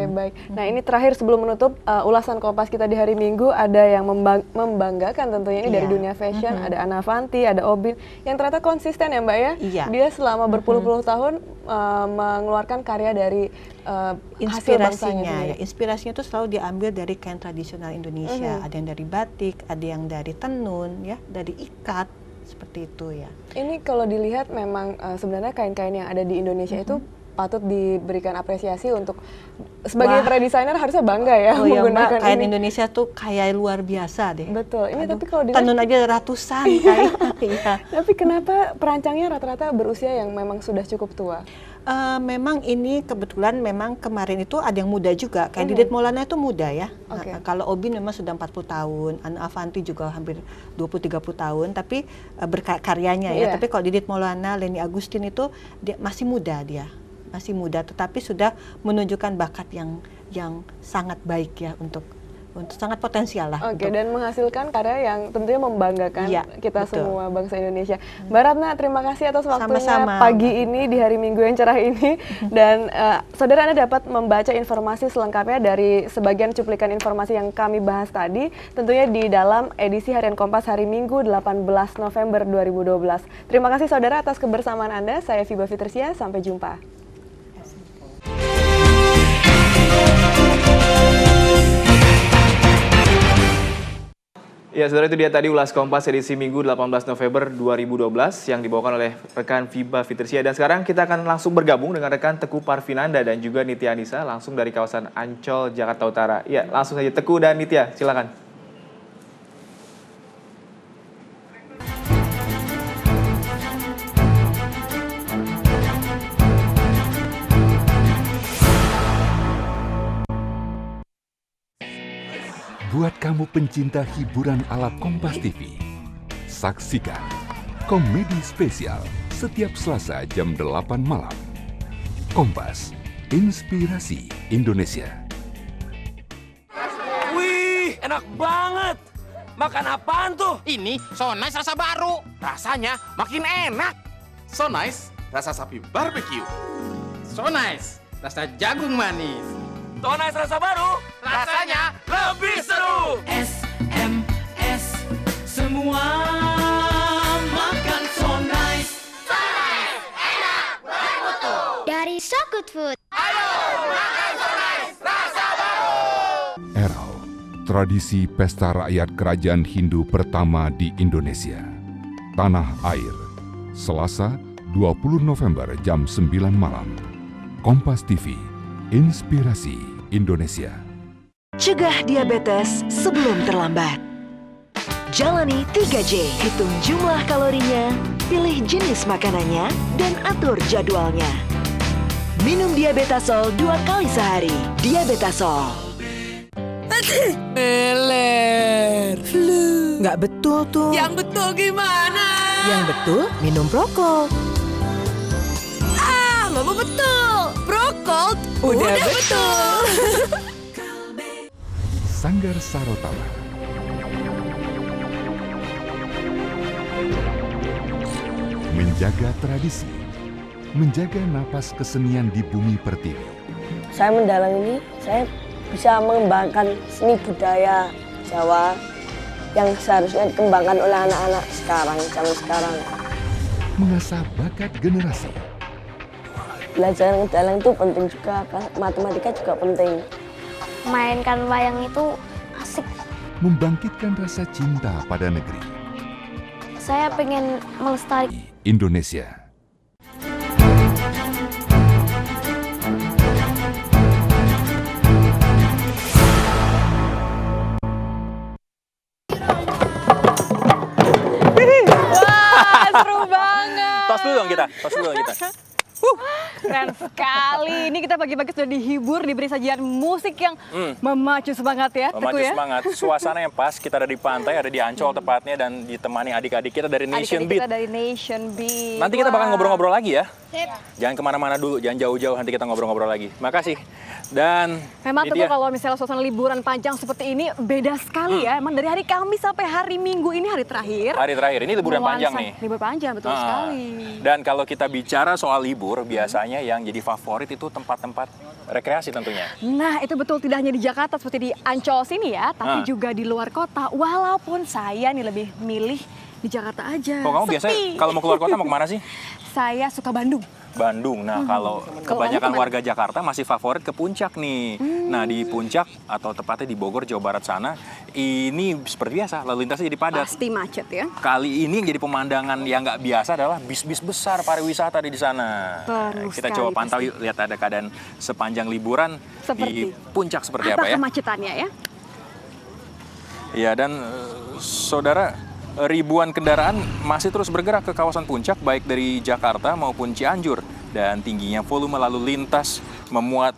Baik. Nah, ini terakhir sebelum menutup ulasan Kompas kita di hari Minggu, ada yang membanggakan tentunya ini dari dunia fashion, ada Anna Avanti, ada Obin yang ternyata konsisten ya Mbak ya. Dia selama berpuluh-puluh tahun mengeluarkan karya dari inspirasinya ya. Inspirasinya itu selalu diambil dari kain tradisional Indonesia. Ada yang dari batik, ada yang dari tenun ya, dari ikat, seperti itu ya. Ini kalau dilihat memang sebenarnya kain-kain yang ada di Indonesia itu patut diberikan apresiasi untuk sebagai desainer harusnya bangga ya menggunakan Mbak, kain ini. Indonesia tuh kayak luar biasa deh. Betul. Ini tapi kalau dilihat tenun aja ratusan kain. Tapi kenapa perancangnya rata-rata berusia yang memang sudah cukup tua? Memang ini kebetulan memang kemarin itu ada yang muda juga. Kayak Didit Maulana itu muda ya. Kalau Obin memang sudah 40 tahun, Anna Avanti juga hampir 20-30 tahun, tapi berkaryanya ya. Tapi kalau Didit Maulana, Leni Agustin itu dia masih muda masih muda, tetapi sudah menunjukkan bakat yang sangat baik ya, untuk sangat potensial lah. Dan menghasilkan karya yang tentunya membanggakan kita semua bangsa Indonesia. Mbak Ratna, terima kasih atas waktunya pagi ini di hari Minggu yang cerah ini. Dan saudara, Anda dapat membaca informasi selengkapnya dari sebagian cuplikan informasi yang kami bahas tadi, tentunya di dalam edisi Harian Kompas hari Minggu 18 November 2012. Terima kasih saudara atas kebersamaan Anda. Saya Fiba Fitricia, sampai jumpa. Ya, saudara, itu dia tadi ulas Kompas edisi Minggu 18 November 2012 yang dibawakan oleh rekan Fiba Fitricia. Dan sekarang kita akan langsung bergabung dengan rekan Teguh Parvinanda dan juga Nitya Anissa langsung dari kawasan Ancol, Jakarta Utara. Ya, langsung saja Teguh dan Nitya, silakan. Buat kamu pencinta hiburan ala Kompas TV, saksikan Komedi Spesial setiap Selasa jam 8 malam. Kompas, inspirasi Indonesia. Wih, enak banget. Makan apaan tuh? Ini So Nice rasa baru. Rasanya makin enak. So Nice rasa sapi barbeque. So Nice rasa jagung manis. So Nice rasa baru. Rasanya lebih seru. SMS semua makan So Nice. So Nice, enak, bermutu. Dari So Good Food. Ayo makan So Nice rasa baru. Erau, tradisi pesta rakyat kerajaan Hindu pertama di Indonesia. Tanah Air, Selasa 20 November jam 9 malam. Kompas TV, inspirasi Indonesia. Cegah diabetes sebelum terlambat. Jalani 3J, hitung jumlah kalorinya, pilih jenis makanannya, dan atur jadwalnya. Minum Diabetasol 2 kali sehari. Diabetasol. Meler. Flu. Nggak betul tuh. Yang betul gimana? Yang betul minum Procold. Mama betul. Procold Udah betul. Sanggar Sarotama. Menjaga tradisi, menjaga napas kesenian di bumi pertiwi. Saya mendalang ini, saya bisa mengembangkan seni budaya Jawa yang seharusnya dikembangkan oleh anak-anak sekarang, zaman sekarang. Mengasah bakat generasi. Belajar ngedalang itu penting juga, matematika juga penting. Mainkan wayang itu asik. Membangkitkan rasa cinta pada negeri. Saya pengen melestarikan Indonesia. Wah, seru banget. Tos dulu dong kita. Keren sekali. Ini kita pagi-pagi sudah dihibur, diberi sajian musik yang memacu semangat ya. Memacu semangat. Suasana yang pas, kita ada di pantai, ada di Ancol tepatnya, dan ditemani adik-adik kita dari Nation Beat. Kita dari Nation Beat. Nanti kita bakal ngobrol-ngobrol lagi ya. Sip. Jangan kemana-mana dulu, jangan jauh-jauh, nanti kita ngobrol-ngobrol lagi. Makasih. Dan memang tuh kalau misalnya suasana liburan panjang seperti ini beda sekali ya. Emang dari hari Kamis sampai hari Minggu ini hari terakhir. Hari terakhir, ini liburan panjang nih. Libur panjang, betul sekali. Dan kalau kita bicara soal libur, biasanya yang jadi favorit itu tempat-tempat rekreasi tentunya. Nah, itu betul, tidak hanya di Jakarta seperti di Ancol sini ya, tapi juga di luar kota. Walaupun saya nih lebih milih di Jakarta aja. Kok kamu biasanya kalau mau keluar kota mau kemana sih? Saya suka Bandung. Bandung. Nah, kalau kebanyakan warga Jakarta masih favorit ke Puncak nih. Nah, di Puncak atau tepatnya di Bogor, Jawa Barat sana, ini seperti biasa, lalu lintasnya jadi padat. Pasti macet ya. Kali ini yang jadi pemandangan yang nggak biasa adalah bis-bis besar pariwisata di sana. Kita coba pantau yuk, lihat ada keadaan sepanjang liburan di Puncak seperti apa ya. Kemacetannya ya. Iya, dan saudara, ribuan kendaraan masih terus bergerak ke kawasan Puncak, baik dari Jakarta maupun Cianjur. Dan tingginya volume lalu lintas membuat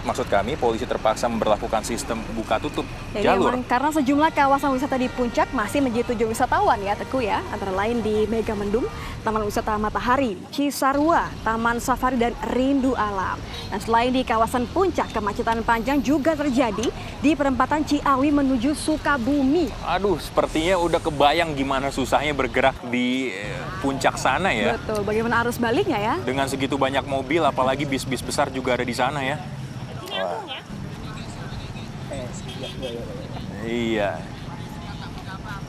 maksud kami polisi terpaksa memberlakukan sistem buka tutup jalur. Karena sejumlah kawasan wisata di Puncak masih menjadi tujuan wisatawan ya Teguh ya, antara lain di Megamendung, Taman Wisata Matahari, Cisarua, Taman Safari dan Rindu Alam. Dan selain di kawasan Puncak, kemacetan panjang juga terjadi di perempatan Ciawi menuju Sukabumi. Aduh, sepertinya udah kebayang gimana susahnya bergerak di Puncak sana ya. Betul, bagaimana arus baliknya ya? Dengan segitu banyak mobil, apalagi bis-bis besar juga ada di sana ya. Wah. Iya.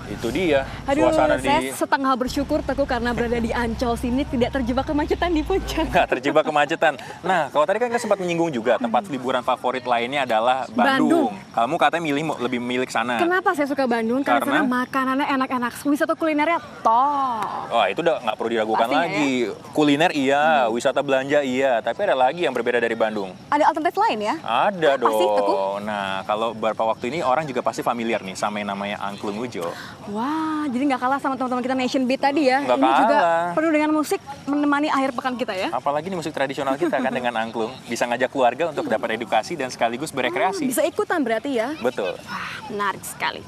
Itu dia suasana saya setengah bersyukur Teguh karena berada di Ancol sini tidak terjebak kemacetan di Puncak. Nggak terjebak kemacetan. Nah, kalau tadi kan kita sempat menyinggung juga tempat liburan favorit lainnya adalah Bandung. Kamu katanya lebih milih sana. Kenapa saya suka Bandung? Karena makanannya enak-enak, wisata kulinernya top. Oh, itu udah nggak perlu diragukan lagi. Ya? Kuliner iya, wisata belanja iya, tapi ada lagi yang berbeda dari Bandung. Ada alternatif lain ya? Ada dong. Nah, kalau beberapa waktu ini orang juga pasti familiar nih sama yang namanya Angklung Ujo. Wah, jadi nggak kalah sama teman-teman kita Nation Beat tadi ya. Nggak Ini juga kalah. penuh dengan musik menemani akhir pekan kita ya. Apalagi ini musik tradisional kita kan dengan angklung. Bisa ngajak keluarga untuk dapat edukasi dan sekaligus berekreasi. Bisa ikutan berarti ya. Betul. Wah, menarik sekali.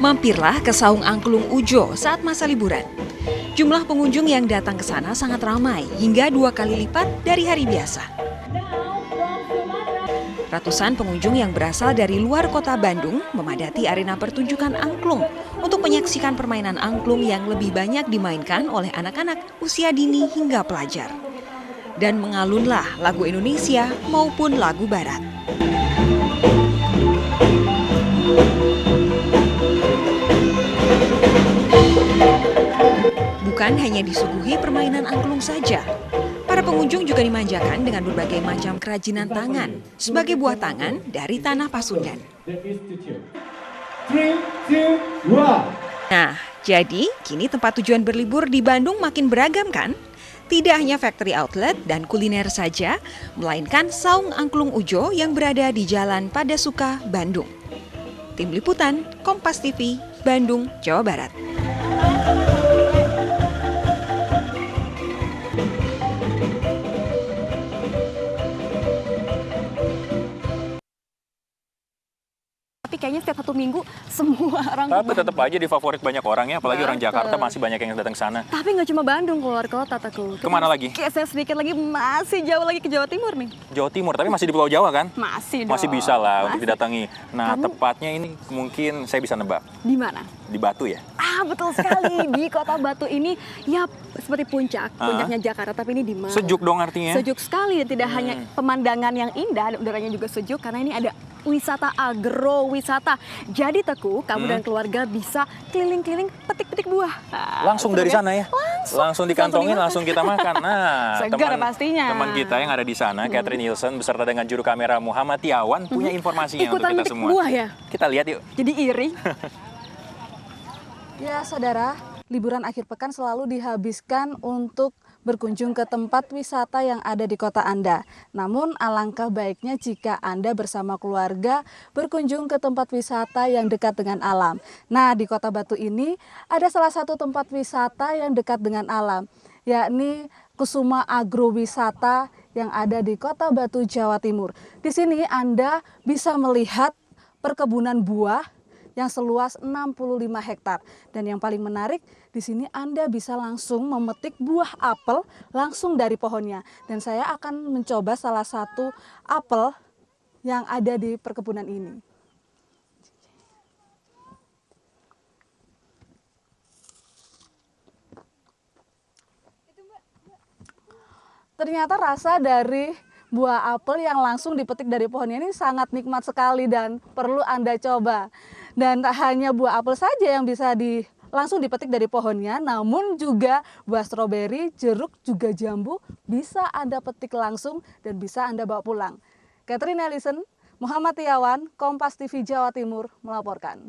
Mampirlah ke Saung Angklung Ujo saat masa liburan. Jumlah pengunjung yang datang ke sana sangat ramai, hingga 2 kali lipat dari hari biasa. Ratusan pengunjung yang berasal dari luar kota Bandung memadati arena pertunjukan angklung untuk menyaksikan permainan angklung yang lebih banyak dimainkan oleh anak-anak usia dini hingga pelajar. Dan mengalunlah lagu Indonesia maupun lagu Barat. Bukan hanya disuguhi permainan angklung saja, para pengunjung juga dimanjakan dengan berbagai macam kerajinan tangan sebagai buah tangan dari tanah Pasundan. Nah, jadi kini tempat tujuan berlibur di Bandung makin beragam kan? Tidak hanya factory outlet dan kuliner saja, melainkan Saung Angklung Ujo yang berada di Jalan Padasuka, Bandung. Tim Liputan, Kompas TV, Bandung, Jawa Barat. Tapi kayaknya setiap 1 minggu semua orang Tapi tetap aja di favorit banyak orang ya, apalagi orang Jakarta masih banyak yang datang ke sana. Tapi nggak cuma Bandung, keluar kota Teguh. Kemana lagi? Saya sedikit lagi masih jauh lagi ke Jawa Timur nih. Jawa Timur, tapi masih di Pulau Jawa kan? Masih dong. Masih bisa lah untuk Masih. didatangi. Nah, tepatnya ini mungkin saya bisa nebak. Di mana? Di Batu ya? Ah, betul sekali. Di Kota Batu ini ya seperti puncak, puncaknya Jakarta, tapi ini di mana? Sejuk dong artinya? Sejuk sekali, tidak hanya pemandangan yang indah, udaranya juga sejuk karena ini ada wisata agrowisata. Jadi Teguh, kamu dan keluarga bisa keliling-keliling petik-petik buah. Langsung dari sana ya? Langsung dikantongin, dimakan. langsung kita makan. Nah, Segar pastinya. teman kita yang ada di sana, Catherine Nielsen beserta dengan juru kamera Muhammad Tiawan punya informasinya untuk Ikutan kita petik semua. buah ya? Kita lihat yuk. Jadi iri. Ya, saudara, liburan akhir pekan selalu dihabiskan untuk berkunjung ke tempat wisata yang ada di kota Anda. Namun, alangkah baiknya jika Anda bersama keluarga berkunjung ke tempat wisata yang dekat dengan alam. Nah, di Kota Batu ini ada salah satu tempat wisata yang dekat dengan alam, yakni Kusuma Agrowisata yang ada di Kota Batu, Jawa Timur. Di sini Anda bisa melihat perkebunan buah yang seluas 65 hektar. Dan yang paling menarik, di sini Anda bisa langsung memetik buah apel langsung dari pohonnya. Dan saya akan mencoba salah satu apel yang ada di perkebunan ini. Ternyata rasa dari buah apel yang langsung dipetik dari pohonnya ini sangat nikmat sekali dan perlu Anda coba. Dan tak hanya buah apel saja yang bisa langsung dipetik dari pohonnya, namun juga buah stroberi, jeruk, juga jambu bisa Anda petik langsung dan bisa Anda bawa pulang. Catherine Nielsen, Muhammad Tiawan, Kompas TV Jawa Timur melaporkan.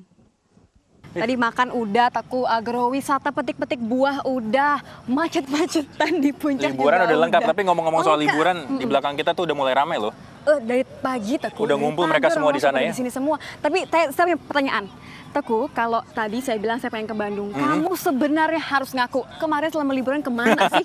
Tadi makan udah, Teguh, agrowisata, petik-petik buah udah, macet-macetan di puncak. Liburan udah lengkap, tapi ngomong-ngomong soal liburan, di belakang kita tuh udah mulai ramai loh. Dari pagi, Teguh. Udah ngumpul mereka semua di sana ya? Di sini semua. Tapi saya punya pertanyaan. Teguh, kalau tadi saya bilang saya pengen ke Bandung, kamu sebenarnya harus ngaku, kemarin selama liburan kemana sih?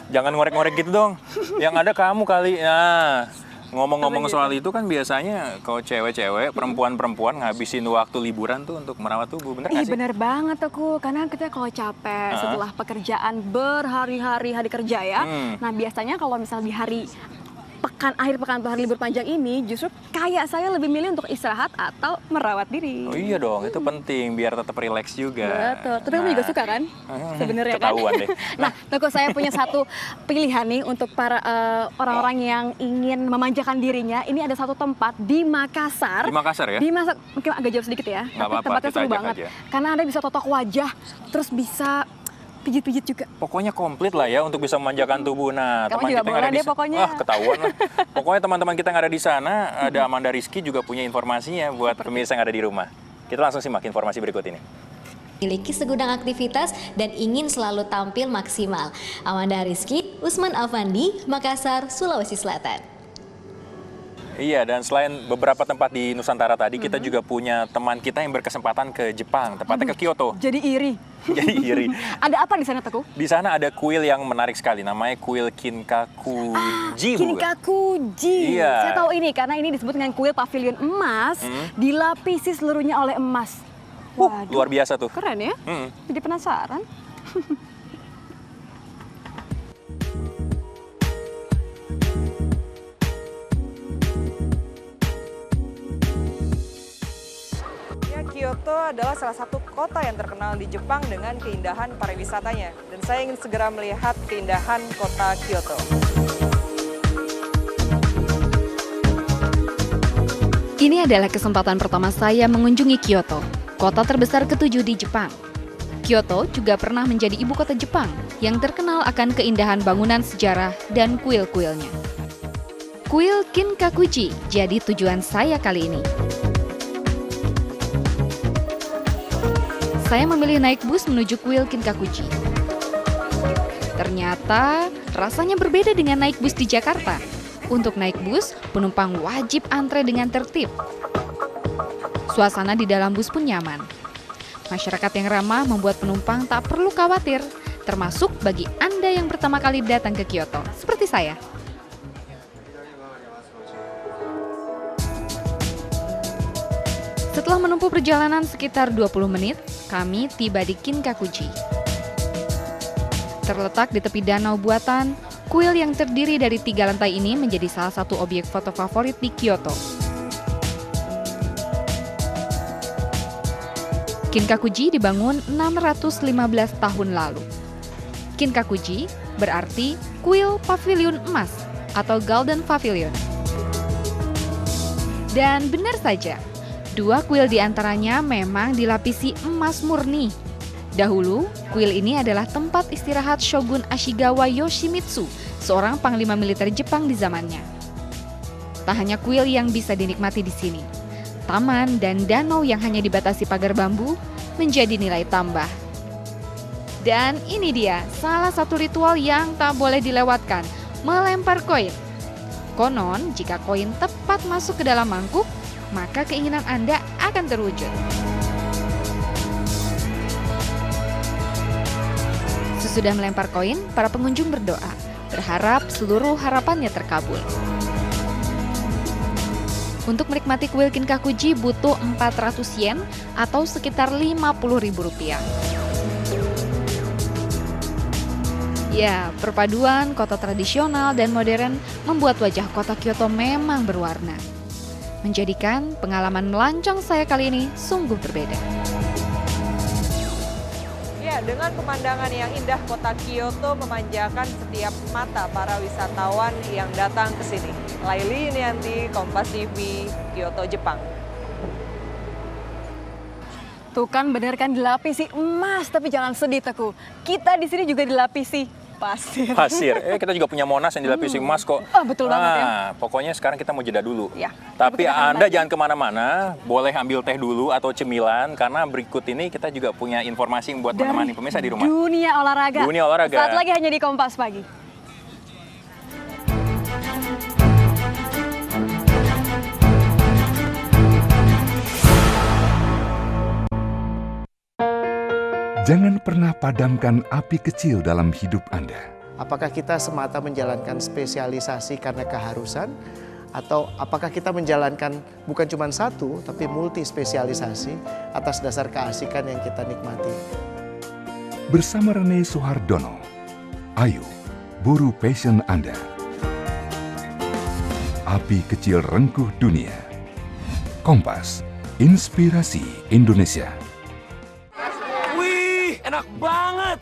Jangan ngorek-ngorek gitu dong. Yang ada kamu kali. Nah, ngomong-ngomong soal itu kan biasanya kalau cewek-cewek, perempuan-perempuan ngabisin waktu liburan tuh untuk merawat tubuh, bener nggak sih? Bener banget Teguh, karena kita kalau capek setelah pekerjaan berhari-hari hari kerja ya. Nah biasanya kalau misalnya di hari akhir pekan atau hari libur panjang ini, justru kayak saya lebih milih untuk istirahat atau merawat diri. Oh iya dong, itu penting biar tetap rileks juga. Betul, tapi kamu juga suka kan? Sebenarnya kan? Ketahuan deh. Nah, Teguh, saya punya satu pilihan nih untuk para orang-orang yang ingin memanjakan dirinya. Ini ada satu tempat di Makassar. Di Makassar ya? Mungkin agak jauh sedikit ya. Nggak apa-apa, tempatnya kita seru ajak banget. aja. Karena Anda bisa totok wajah, terus bisa pijit-pijit juga. Pokoknya komplit lah ya untuk bisa memanjakan tubuh. Nah, Kamu teman juga kita yang boleh ada di deh pokoknya. ketahuan lah. Pokoknya teman-teman kita yang ada di sana, ada Amanda Rizky juga punya informasinya buat pemirsa yang ada di rumah. Kita langsung simak informasi berikut ini. Memiliki segudang aktivitas dan ingin selalu tampil maksimal. Amanda Rizky, Usman Afandi, Makassar, Sulawesi Selatan. Iya, dan selain beberapa tempat di Nusantara tadi, kita juga punya teman kita yang berkesempatan ke Jepang, tepatnya ke Kyoto. Jadi iri. Jadi iri. Ada apa di sana, Teguh? Di sana ada kuil yang menarik sekali, namanya kuil Kinkakuji. Kinkakuji. Iya. Saya tahu ini karena ini disebut dengan kuil pavilion emas, dilapisi seluruhnya oleh emas. Waduh, luar biasa tuh. Keren ya? Jadi penasaran. Kyoto adalah salah satu kota yang terkenal di Jepang dengan keindahan pariwisatanya. Dan saya ingin segera melihat keindahan kota Kyoto. Ini adalah kesempatan pertama saya mengunjungi Kyoto, kota terbesar ke-7 di Jepang. Kyoto juga pernah menjadi ibu kota Jepang yang terkenal akan keindahan bangunan sejarah dan kuil-kuilnya. Kuil Kinkakuji jadi tujuan saya kali ini. Saya memilih naik bus menuju kuil Kinkakuji. Ternyata rasanya berbeda dengan naik bus di Jakarta. Untuk naik bus, penumpang wajib antre dengan tertib. Suasana di dalam bus pun nyaman. Masyarakat yang ramah membuat penumpang tak perlu khawatir, termasuk bagi Anda yang pertama kali datang ke Kyoto, seperti saya. Setelah menempuh perjalanan sekitar 20 menit, kami tiba di Kinkakuji. Terletak di tepi danau buatan, kuil yang terdiri dari 3 lantai ini menjadi salah satu objek foto favorit di Kyoto. Kinkakuji dibangun 615 tahun lalu. Kinkakuji berarti kuil pavilion emas atau Golden Pavilion. Dan benar saja, 2 kuil di antaranya memang dilapisi emas murni. Dahulu, kuil ini adalah tempat istirahat Shogun Ashigawa Yoshimitsu, seorang panglima militer Jepang di zamannya. Tak hanya kuil yang bisa dinikmati di sini, taman dan danau yang hanya dibatasi pagar bambu menjadi nilai tambah. Dan ini dia, salah satu ritual yang tak boleh dilewatkan, melempar koin. Konon, jika koin tepat masuk ke dalam mangkuk, maka keinginan Anda akan terwujud. Sesudah melempar koin, para pengunjung berdoa, berharap seluruh harapannya terkabul. Untuk menikmati kuil Kinkakuji butuh 400 yen atau sekitar Rp50.000. Ya, perpaduan kota tradisional dan modern membuat wajah kota Kyoto memang berwarna. Menjadikan pengalaman melancong saya kali ini sungguh berbeda. Ya, dengan pemandangan yang indah, kota Kyoto memanjakan setiap mata para wisatawan yang datang ke sini. Laili Inianti, Kompas TV, Kyoto, Jepang. Tuh kan bener kan dilapisi emas, tapi jangan sedih Teguh. Kita di sini juga dilapisi pasir. Pasir. Kita juga punya Monas yang dilapisi emas kok. Oh, betul banget ya. Pokoknya sekarang kita mau jeda dulu. Ya. Tapi Anda jangan kemana-mana, boleh ambil teh dulu atau cemilan, karena berikut ini kita juga punya informasi yang buat menemani pemirsa di rumah. Dunia olahraga. Dunia olahraga. Saat lagi hanya di Kompas Pagi. Jangan pernah padamkan api kecil dalam hidup Anda. Apakah kita semata menjalankan spesialisasi karena keharusan? Atau apakah kita menjalankan bukan cuma satu, tapi multi spesialisasi atas dasar keasikan yang kita nikmati? Bersama Rene Suhardono, ayo buru passion Anda. Api kecil rengkuh dunia. Kompas, inspirasi Indonesia. Enak banget.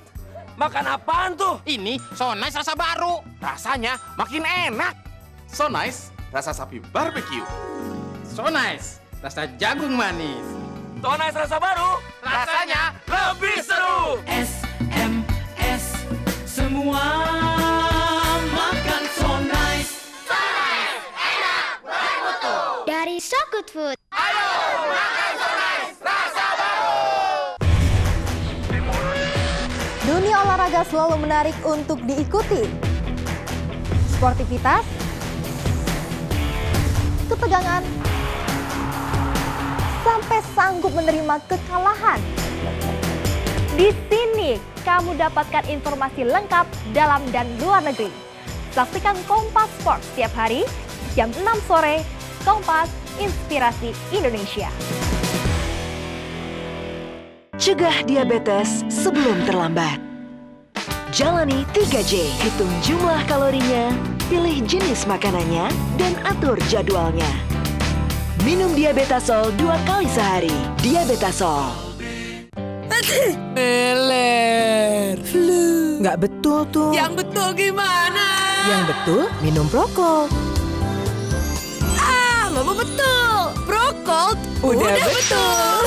Makan apaan tuh? Ini So Nice rasa baru. Rasanya makin enak. So Nice rasa sapi barbeque. So Nice rasa jagung manis. So Nice rasa baru. Rasanya lebih seru. SMS semua makan So Nice. So Nice, enak, bermutu. Dari So Good Food. Ayo makan So Nice, rasa baru. Dunia olahraga selalu menarik untuk diikuti. Sportivitas, ketegangan, sampai sanggup menerima kekalahan. Di sini kamu dapatkan informasi lengkap dalam dan luar negeri. Saksikan Kompas Sport setiap hari jam 6 sore. Kompas, inspirasi Indonesia. Cegah diabetes sebelum terlambat. Jalani 3J, hitung jumlah kalorinya, pilih jenis makanannya, dan atur jadwalnya. Minum Diabetasol 2 kali sehari. Diabetasol. Meler. Flu. Nggak betul tuh. Yang betul gimana? Yang betul minum Procold. Mama betul. Procold Udah betul.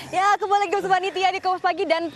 Ya, kembali lagi bersama Nitya di Kompas Pagi dan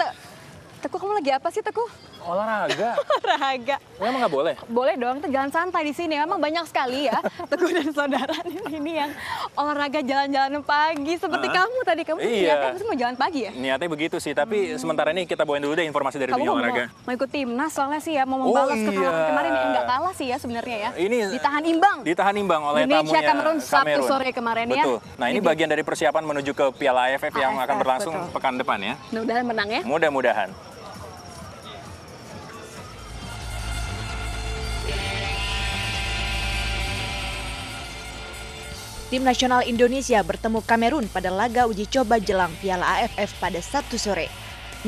Teguh, kamu lagi apa sih, Teguh? Olahraga. Olahraga. Emang nggak boleh? Boleh dong, kita jalan santai di sini. Memang banyak sekali ya, Teguh dan saudara di sini yang olahraga jalan-jalan pagi. Seperti kamu tadi, kamu niatnya pasti mau jalan pagi ya? Niatnya begitu sih, tapi sementara ini kita bawain dulu deh informasi dari dunia olahraga. Mau ikut timnas soalnya sih ya, mau membalas kekalahan kemarin. Nggak kalah sih ya sebenarnya ya. Ini ditahan imbang. Ditahan imbang oleh Indonesia tamunya Kamerun Sabtu sore kemarin ya. Betul. Nah, ini bagian dari persiapan menuju ke Piala AFF yang akan berlangsung pekan depan ya. Mudah-mudahan menang ya. Mudah-mudahan. Tim nasional Indonesia bertemu Kamerun pada laga uji coba jelang Piala AFF pada Sabtu sore.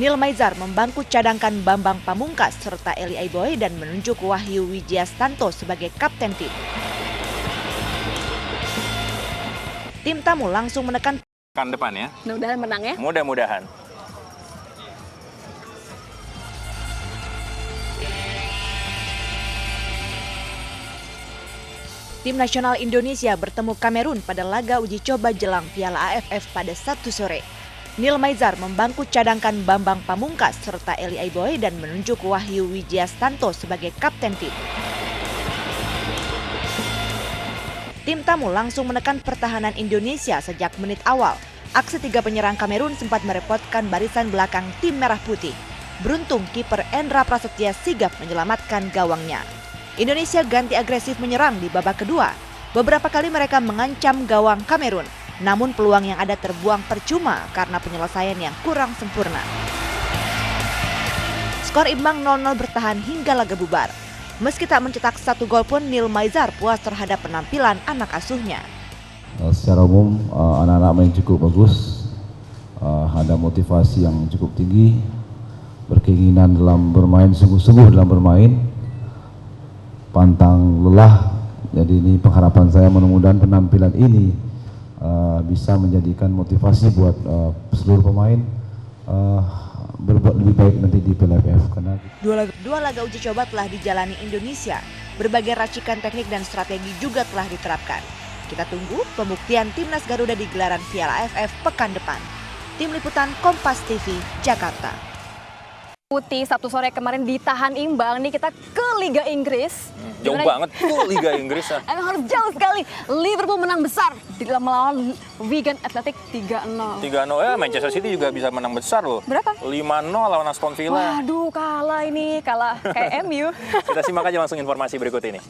Neil Maizar membangku cadangkan Bambang Pamungkas serta Eli Aiboy dan menunjuk Wahyu Wijiastanto sebagai kapten tim. Tim tamu langsung menekan pekan depan ya. Mudah-mudahan menang ya. Mudah-mudahan. Tim nasional Indonesia bertemu Kamerun pada laga uji coba jelang Piala AFF pada Sabtu sore. Neil Maizar membangku cadangkan Bambang Pamungkas serta Eli Aiboy dan menunjuk Wahyu Wijiastanto sebagai kapten tim. Tim tamu langsung menekan pertahanan Indonesia sejak menit awal. Aksi 3 penyerang Kamerun sempat merepotkan barisan belakang tim Merah Putih. Beruntung kiper Endra Prasetya sigap menyelamatkan gawangnya. Indonesia ganti agresif menyerang di babak kedua. Beberapa kali mereka mengancam gawang Kamerun, namun peluang yang ada terbuang percuma karena penyelesaian yang kurang sempurna. Skor imbang 0-0 bertahan hingga laga bubar. Meski tak mencetak 1 gol pun, Neil Maizar puas terhadap penampilan anak asuhnya. Secara umum anak-anak main cukup bagus, ada motivasi yang cukup tinggi, berkeinginan dalam bermain, sungguh-sungguh dalam bermain. Pantang lelah, jadi ini pengharapan saya mudah-mudahan penampilan ini bisa menjadikan motivasi buat seluruh pemain berbuat lebih baik nanti di Piala AFF. Karena Dua laga uji coba telah dijalani Indonesia, berbagai racikan teknik dan strategi juga telah diterapkan. Kita tunggu pembuktian Timnas Garuda di gelaran Piala AFF pekan depan. Tim Liputan Kompas TV, Jakarta. Putih Sabtu sore kemarin ditahan imbang. Nih kita ke Liga Inggris. Jauh banget tuh Liga Inggris. Emang harus jauh sekali. Liverpool menang besar melawan Wigan Athletic 3-0. 3-0 ya, Manchester City juga bisa menang besar loh. Berapa? 5-0 lawan Aston Villa. Waduh, kalah kayak MU. Kita simak aja langsung informasi berikut ini.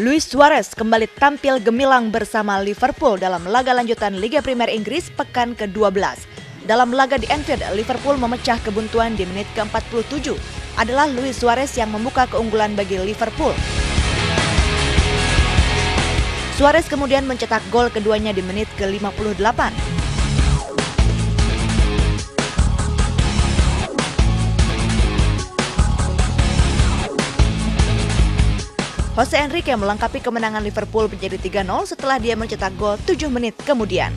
Luis Suarez kembali tampil gemilang bersama Liverpool dalam laga lanjutan Liga Premier Inggris pekan ke-12. Dalam laga di Anfield, Liverpool memecah kebuntuan di menit ke-47. Adalah Luis Suarez yang membuka keunggulan bagi Liverpool. Suarez kemudian mencetak gol keduanya di menit ke-58. Jose Enrique melengkapi kemenangan Liverpool menjadi 3-0 setelah dia mencetak gol 7 menit kemudian.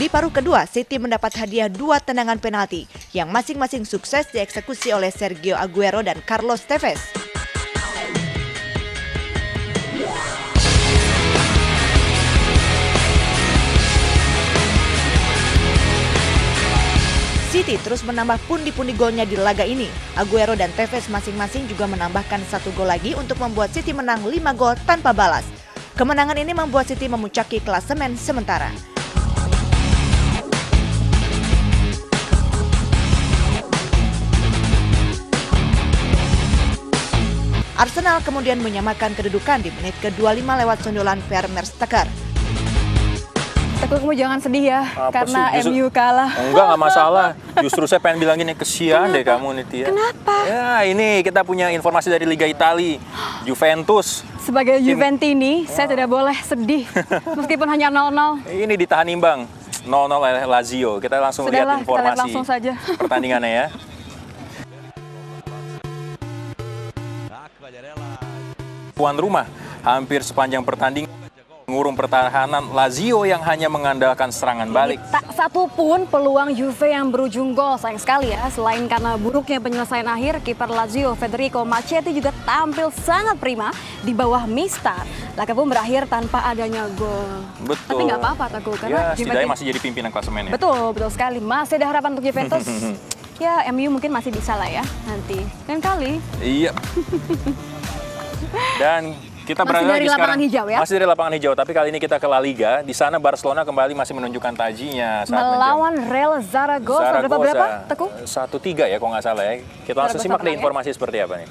Di paruh kedua, City mendapat hadiah 2 tendangan penalti yang masing-masing sukses dieksekusi oleh Sergio Aguero dan Carlos Tevez. City terus menambah pundi-pundi golnya di laga ini. Aguero dan Tevez masing-masing juga menambahkan 1 gol lagi untuk membuat City menang 5 gol tanpa balas. Kemenangan ini membuat City memuncaki klasemen sementara. Arsenal kemudian menyamakan kedudukan di menit ke-25 lewat sundulan Per Mertesacker. Teguh, kamu jangan sedih ya, karena MU kalah. Enggak masalah. Justru saya pengen bilang gini, kesian deh kamu nih Tia. Kenapa? Ya ini kita punya informasi dari Liga Italia, Juventus. Sebagai Juventini, saya tidak boleh sedih, meskipun hanya 0-0. Ini ditahan imbang, 0-0 oleh Lazio. Kita langsung lihat informasi kita lihat langsung saja pertandingannya ya. Tuan rumah, hampir sepanjang pertandingan mengurung pertahanan Lazio yang hanya mengandalkan serangan balik. Tak satu pun peluang Juve yang berujung gol, sayang sekali ya. Selain karena buruknya penyelesaian akhir, kiper Lazio Federico Macchetti juga tampil sangat prima di bawah Mistar. Laga pun berakhir tanpa adanya gol. Betul. Tapi nggak apa-apa Teguh, karena ya, setidaknya masih jadi pimpinan klasemen ya. Betul, betul sekali. Masih ada harapan untuk Juventus. Ya, MU mungkin masih bisa lah ya nanti. Lain kali. Iya. Dan kita masih dari lapangan hijau ya? Masih dari lapangan hijau, tapi kali ini kita ke La Liga. Di sana Barcelona kembali masih menunjukkan tajinya saat melawan Real Zaragoza. Berapa, Teguh? 1-3 ya kalau nggak salah ya. Kita langsung simak deh informasi seperti apa nih.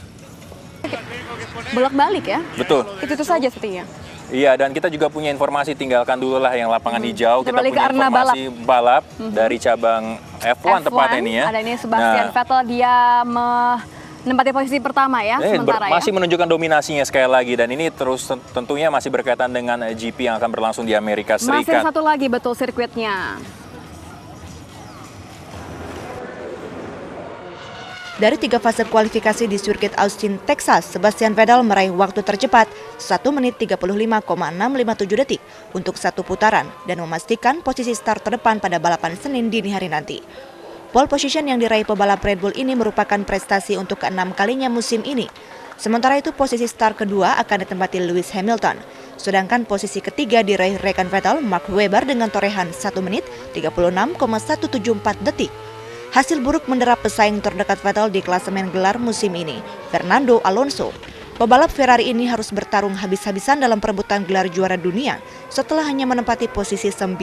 Bolak-balik ya? Betul. Itu saja sepertinya. Iya, dan kita juga punya informasi, tinggalkan dulu lah yang lapangan hijau. Kita punya informasi balap dari cabang F1 tepatnya ini ya. Ada ini Sebastian Vettel, dia menempati posisi pertama ya, sementara masih menunjukkan dominasinya sekali lagi, dan ini terus tentunya masih berkaitan dengan GP yang akan berlangsung di Amerika Serikat. Masih satu lagi betul sirkuitnya. Dari 3 fase kualifikasi di sirkuit Austin, Texas, Sebastian Vettel meraih waktu tercepat 1 menit 35,657 detik untuk 1 putaran dan memastikan posisi start terdepan pada balapan Senin dini hari nanti. Pole position yang diraih pebalap Red Bull ini merupakan prestasi untuk ke-6 kalinya musim ini. Sementara itu posisi start kedua akan ditempati Lewis Hamilton. Sedangkan posisi ketiga diraih rekan Vettel, Mark Webber dengan torehan 1 menit 36,174 detik. Hasil buruk menderap pesaing terdekat Vettel di klasemen gelar musim ini, Fernando Alonso. Pebalap Ferrari ini harus bertarung habis-habisan dalam perebutan gelar juara dunia setelah hanya menempati posisi 9.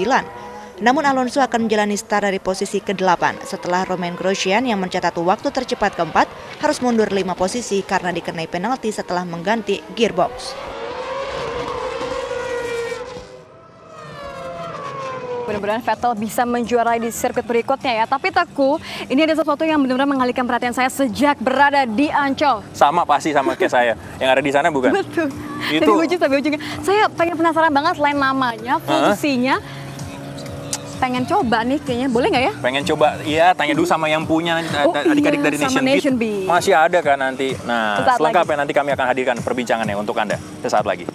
Namun Alonso akan menjalani start dari posisi ke-8 setelah Romain Grosjean yang mencatat waktu tercepat keempat harus mundur 5 posisi karena dikenai penalti setelah mengganti gearbox. Mudah-mudahan Vettel bisa menjuarai di sirkuit berikutnya ya. Tapi Teguh, ini ada sesuatu yang benar-benar mengalihkan perhatian saya sejak berada di Ancol. Sama pasti sama kayak saya. Yang ada di sana bukan? Betul. Itu. Dari ujung sampai ujungnya. Saya pengen penasaran banget selain namanya, fungsinya. Pengen coba nih kayaknya, boleh nggak ya? Pengen coba, iya tanya dulu sama yang punya adik-adik dari Nation Beat. Masih ada kan nanti. Nah, selengkapnya nanti kami akan hadirkan perbincangannya untuk Anda sesaat lagi.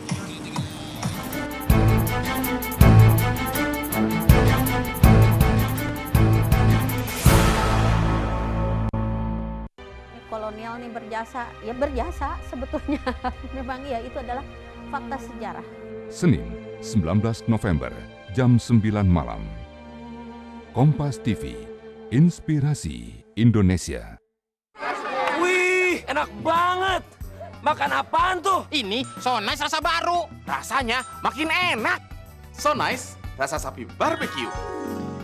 Kolonial nih berjasa sebetulnya. Memang ya itu adalah fakta sejarah. Senin, 19 November, jam 9 malam. Kompas TV, Inspirasi Indonesia. Wih, enak banget. Makan apaan tuh? Ini So Nice rasa baru. Rasanya makin enak. So Nice rasa sapi barbeque.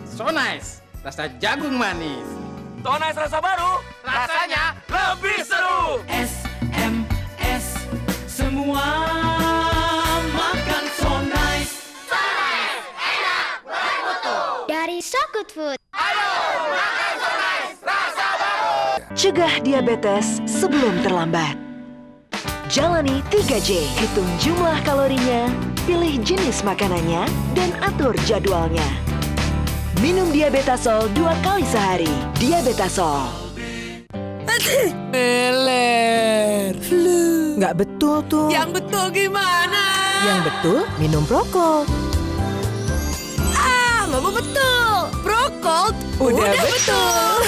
So Nice rasa jagung manis. So Nice rasa baru. Rasanya lebih seru. SMS semua makan So Nice. So Nice, enak, bermutu. Dari So Good Food. Ayo, makan So Nice, rasa baru. Cegah diabetes sebelum terlambat. Jalani 3J, hitung jumlah kalorinya, pilih jenis makanannya, dan atur jadwalnya. Minum Diabetasol 2 kali sehari. Diabetasol. Meler. Flu. Nggak betul tuh. Yang betul gimana? Yang betul minum Prokol. Jawabanmu betul. Procold udah betul.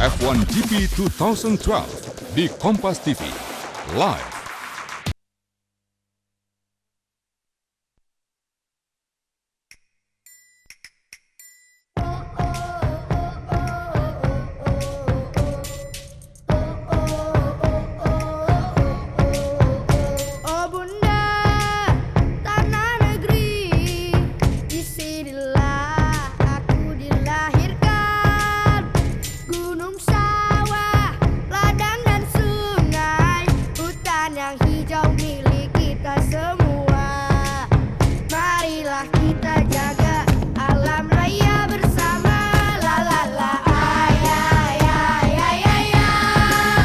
F1 GP 2012 di Kompas TV live. Oh bunda, tanah negeri, disinilah aku dilahirkan. Gunung, sawah, ladang dan sungai, hutan yang hijau milik kita semua. Marilah kita jaga alam raya bersama. La la la, ay ay ay ay ay ay.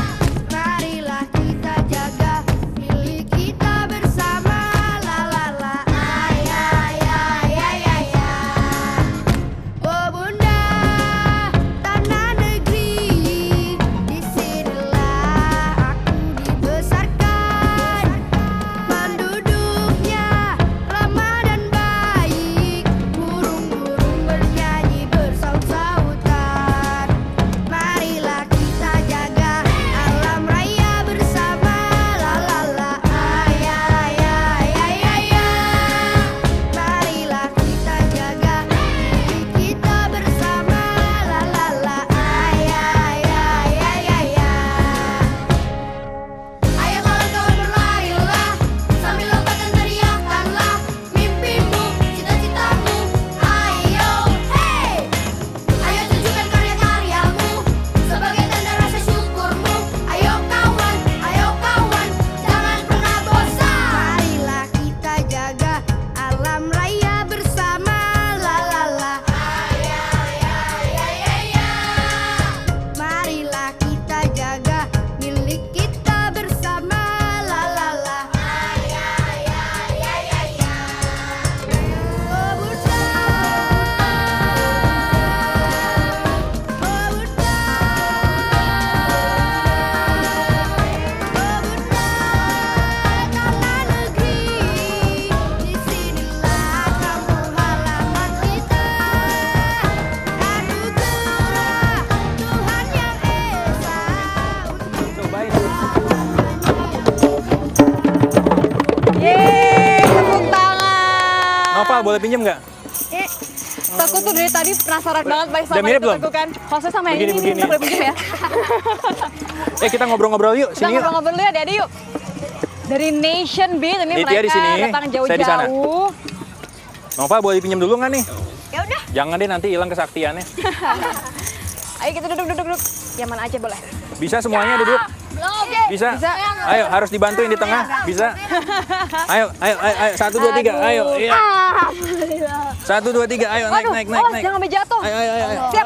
Marilah kita jaga milik kita bersama. La la la, ay ay ay ay ay ay. Oh bunda, tanah negeri, disinilah aku dibesarkan. Penduduknya ramah dan baik, burung-burung bernyanyi bersaut-sautan. Marilah kita jaga alam raya bersama. La la la, ay ay ay ay ay ay. Marilah kita jaga milik kita bersama. La la la, ay ay ay ay ay ay. Ayo kawan-kawan berlarilah, sambil lompat dan teriakanlah mimpimu, cita-citamu. Ayo, hey! Ayo tunjukkan karya-karyamu sebagai tanda rasa syukurmu. Ayo kawan, jangan pernah bosan. Marilah kita jaga alam raya bersama. La la la, ay ay ay ay ay ay. Marilah kita jaga milik kita bersama. La la la, ay ay ay ay ay ay. Oh bunda, oh bunda, tanah negeri, disinilah kampung halaman kita. Anugerah Tuhan yang esa. Yeay, tepuk tangan. Nova, boleh pinjam nggak? Teguh tuh dari tadi penasaran banget Pak sama Udah mirip itu belum? Teguh kan. Hostnya sama yang Begini, ini, begini. kita boleh pinjam ya. Kita ngobrol-ngobrol yuk, Kita sini yuk. ngobrol-ngobrol dulu ya, Adik yuk. Dari Nation Beat ini Nitya mereka di sini, datang saya di sana. jauh-jauh. Nova, boleh pinjam dulu nggak nih? Ya udah. Jangan deh nanti hilang kesaktiannya. Ayo kita duduk. Yang mana aja boleh. Bisa semuanya duduk? Bisa? Ayo, harus dibantuin di tengah. Bisa? Ayo. 1, 2, 3. Ayo. Iya. 1, 2, 3. Ayo, naik. Jangan sampai jatuh. Ayo. Siap.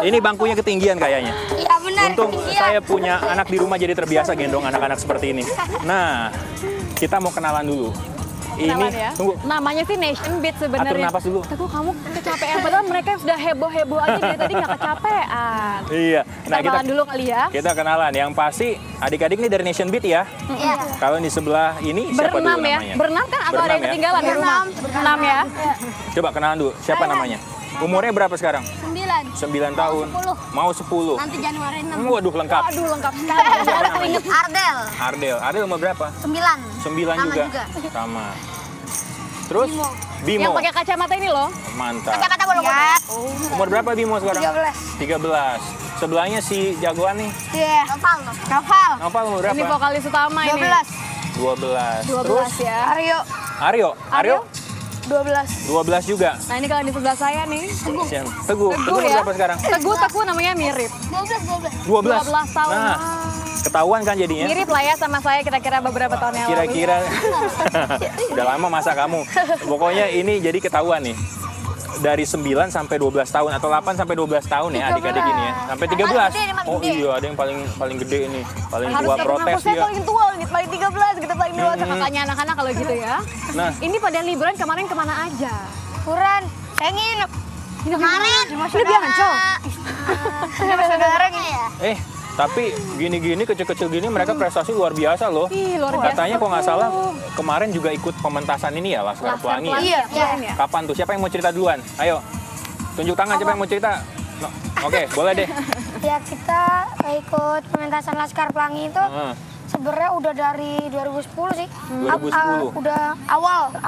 Ini bangkunya ketinggian kayaknya. Iya benar. Untung saya punya anak di rumah jadi terbiasa gendong anak-anak seperti ini. Nah, kita mau kenalan dulu. Kenalan Ini, ya. tunggu. Namanya sih Nation Beat sebenarnya. Atur napas dulu. Teguh, kamu kecapean. Padahal mereka sudah heboh-heboh aja dari tadi nggak kecapean. Iya. Kita kenalan dulu kali ya. Kita kenalan. Yang pasti adik-adik ini dari Nation Beat ya. Iya. Kalau di sebelah ini siapa dulu Berenam ya. namanya? Berenam kan atau ada yang Berenam ya? ketinggalan di rumah? Berenam ya. Coba kenalan dulu. Siapa namanya? Umurnya berapa sekarang? 9. 9 tahun. Mau 10. Nanti Januari 6. Waduh, lengkap. Aduh, lengkap sekali. Siapa namanya? Ardel. Ardel umur berapa? 9. 9 Sama juga. juga. Sama. Terus Bimo. Yang pakai kacamata ini loh. Mantap. Kacamata bolu. Ya. Umur berapa Bimo sekarang? 13. Sebelahnya si jagoan nih. Iya. Noval. Noval umur berapa? Ini vokalis utama ini. 12. 12 ya. Aryo. Aryo? 12. 12 juga. Nah ini kalau di sebelah saya nih. Teguh umur ya. berapa sekarang? Teguh namanya mirip. 12 tahun. Nah, ketahuan kan jadinya? Mirip lah ya sama saya kira-kira beberapa tahun yang lalu. Kira-kira. Udah lama masa kamu. Pokoknya ini jadi ketahuan nih. Dari 9 sampai 12 tahun atau 8 sampai 12 tahun ya adik-adik ini ya. Sampai 13. Oh iya, ada yang paling gede ini. Paling tua protes saya dia. paling tua, paling 13 gitu, paling dewasa kakaknya anak-anak kalau gitu ya. Nah, ini pada liburan kemarin kemana aja? Liburan, saya nginep. Kemarin? Ini dia Ancol. Sama saudara gini ya. Tapi gini-gini kecil-kecil gini mereka prestasi luar biasa loh. Ih, luar biasa. Katanya kok nggak salah kemarin juga ikut pementasan ini ya Laskar Pelangi. Iya. Kapan tuh? Siapa yang mau cerita duluan? Ayo, tunjuk tangan siapa yang mau cerita. No. Oke, boleh deh. Ya kita ikut pementasan Laskar Pelangi itu sebenarnya udah dari 2010 sih. 2010. Udah awalnya.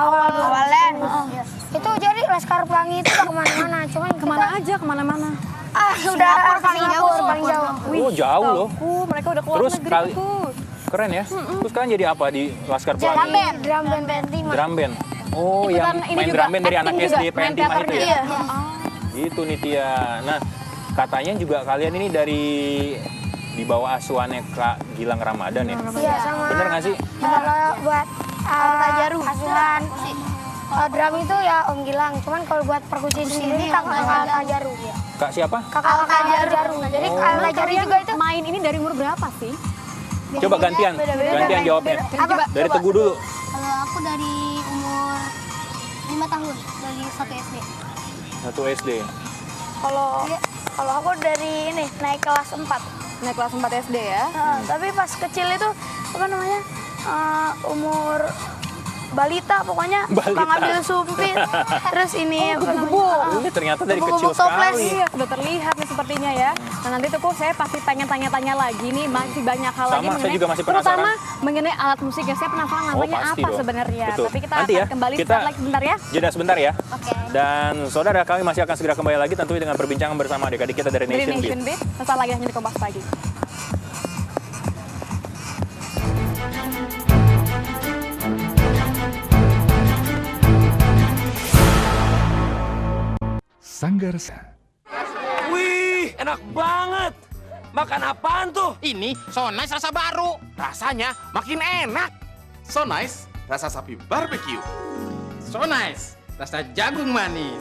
Itu jadi Laskar Pelangi itu gak kemana-mana. Cuman kemana-mana? Udah paling jauh. Oh jauh loh. Mereka udah keluar Terus negeri. keren ya. Terus kalian jadi apa di Laskar Pelangi? Drum band. Drum band. Oh, yang main drum band dari anak SD PN Timah itu ya? Iya. Itu nih Tia. Nah, katanya juga kalian ini dari di bawah asuhannya Kak Gilang Ramadan ya? Iya, sama. Bener nggak sih? Kalau buat asuhan drum itu ya Om Gilang. Cuman kalau buat perkusi sendiri Kakak Tajaru. Kak siapa? Kakak Tajaru. Jadi Kakak Tajaru juga itu main ini dari umur berapa sih? Coba gantian jawabnya. Dari Teguh dulu. Kalau aku dari umur 5 tahun, dari 1 SD. 1 SD. Kalau aku dari ini naik kelas 4. Naik kelas 4 SD ya? Tapi pas kecil itu apa namanya umur balita pokoknya suka ngambil sumpit terus ini Ini ternyata dari kecil sekali. Iya, sudah terlihat nih sepertinya ya. Nah nanti tuh saya pasti pengen tanya-tanya lagi nih, masih banyak hal lagi saya juga masih penasaran. terutama mengenai alat musik ya. Saya penasaran namanya apa sebenarnya. Tapi kita nanti akan kembali sebentar sebentar ya. Jeda sebentar ya. Dan saudara kami masih akan segera kembali lagi tentunya dengan perbincangan bersama adik-adik kita dari Nation Beat. Sesaat lagi hanya di Kompas Pagi. Sanggar. Wih, enak banget. Makan apaan tuh? Ini So Nice rasa baru. Rasanya makin enak. So Nice, rasa sapi barbeque. So Nice, rasa jagung manis.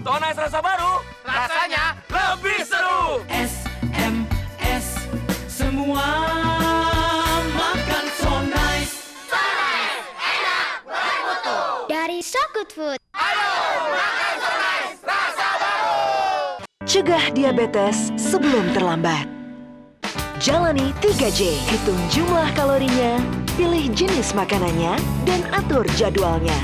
So Nice rasa baru. Rasanya lebih seru. SMS semua makan So Nice. So Nice, enak, bermutu. Dari So Good Food. Ayo makan So Nice rasa baru. Cegah diabetes sebelum terlambat. Jalani 3J, hitung jumlah kalorinya, pilih jenis makanannya, dan atur jadwalnya.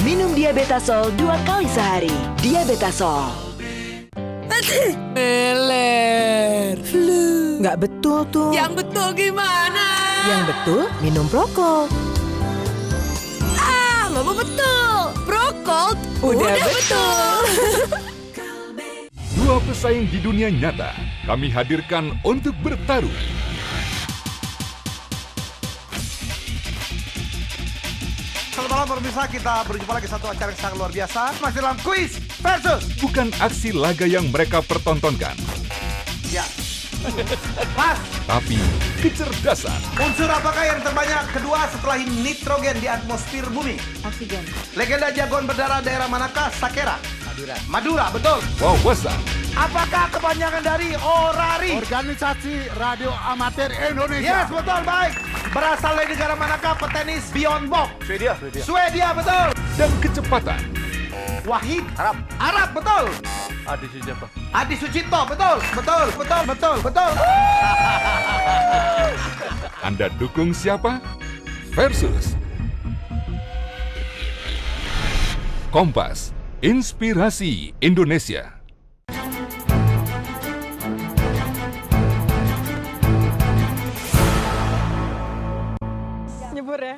Minum Diabetasol 2 kali sehari. Diabetasol. Meler. Flu. Nggak betul tuh. Yang betul gimana? Yang betul minum Procold. Mama betul. Procold udah betul. Dua pesaing di dunia nyata kami hadirkan untuk bertarung. Selamat malam pemirsa, kita berjumpa lagi satu acara yang sangat luar biasa. Masih dalam kuis versus. Bukan aksi laga yang mereka pertontonkan, Ya. Mas, tapi kecerdasan. unsur apakah yang terbanyak kedua setelah nitrogen di atmosfer bumi? Oksigen. Legenda jagoan berdarah daerah manakah? Sakera. Madura, betul. Wawasan. Apakah kepanjangan dari ORARI? Organisasi Radio Amatir Indonesia. Yes, betul, baik. Berasal dari negara manakah petenis Bjorn Borg? Swedia, betul. Dan kecepatan. Wahid. Arab, betul. Adi Sucipto, betul. Anda dukung siapa? Versus. Kompas, Inspirasi Indonesia. Nyebur ya.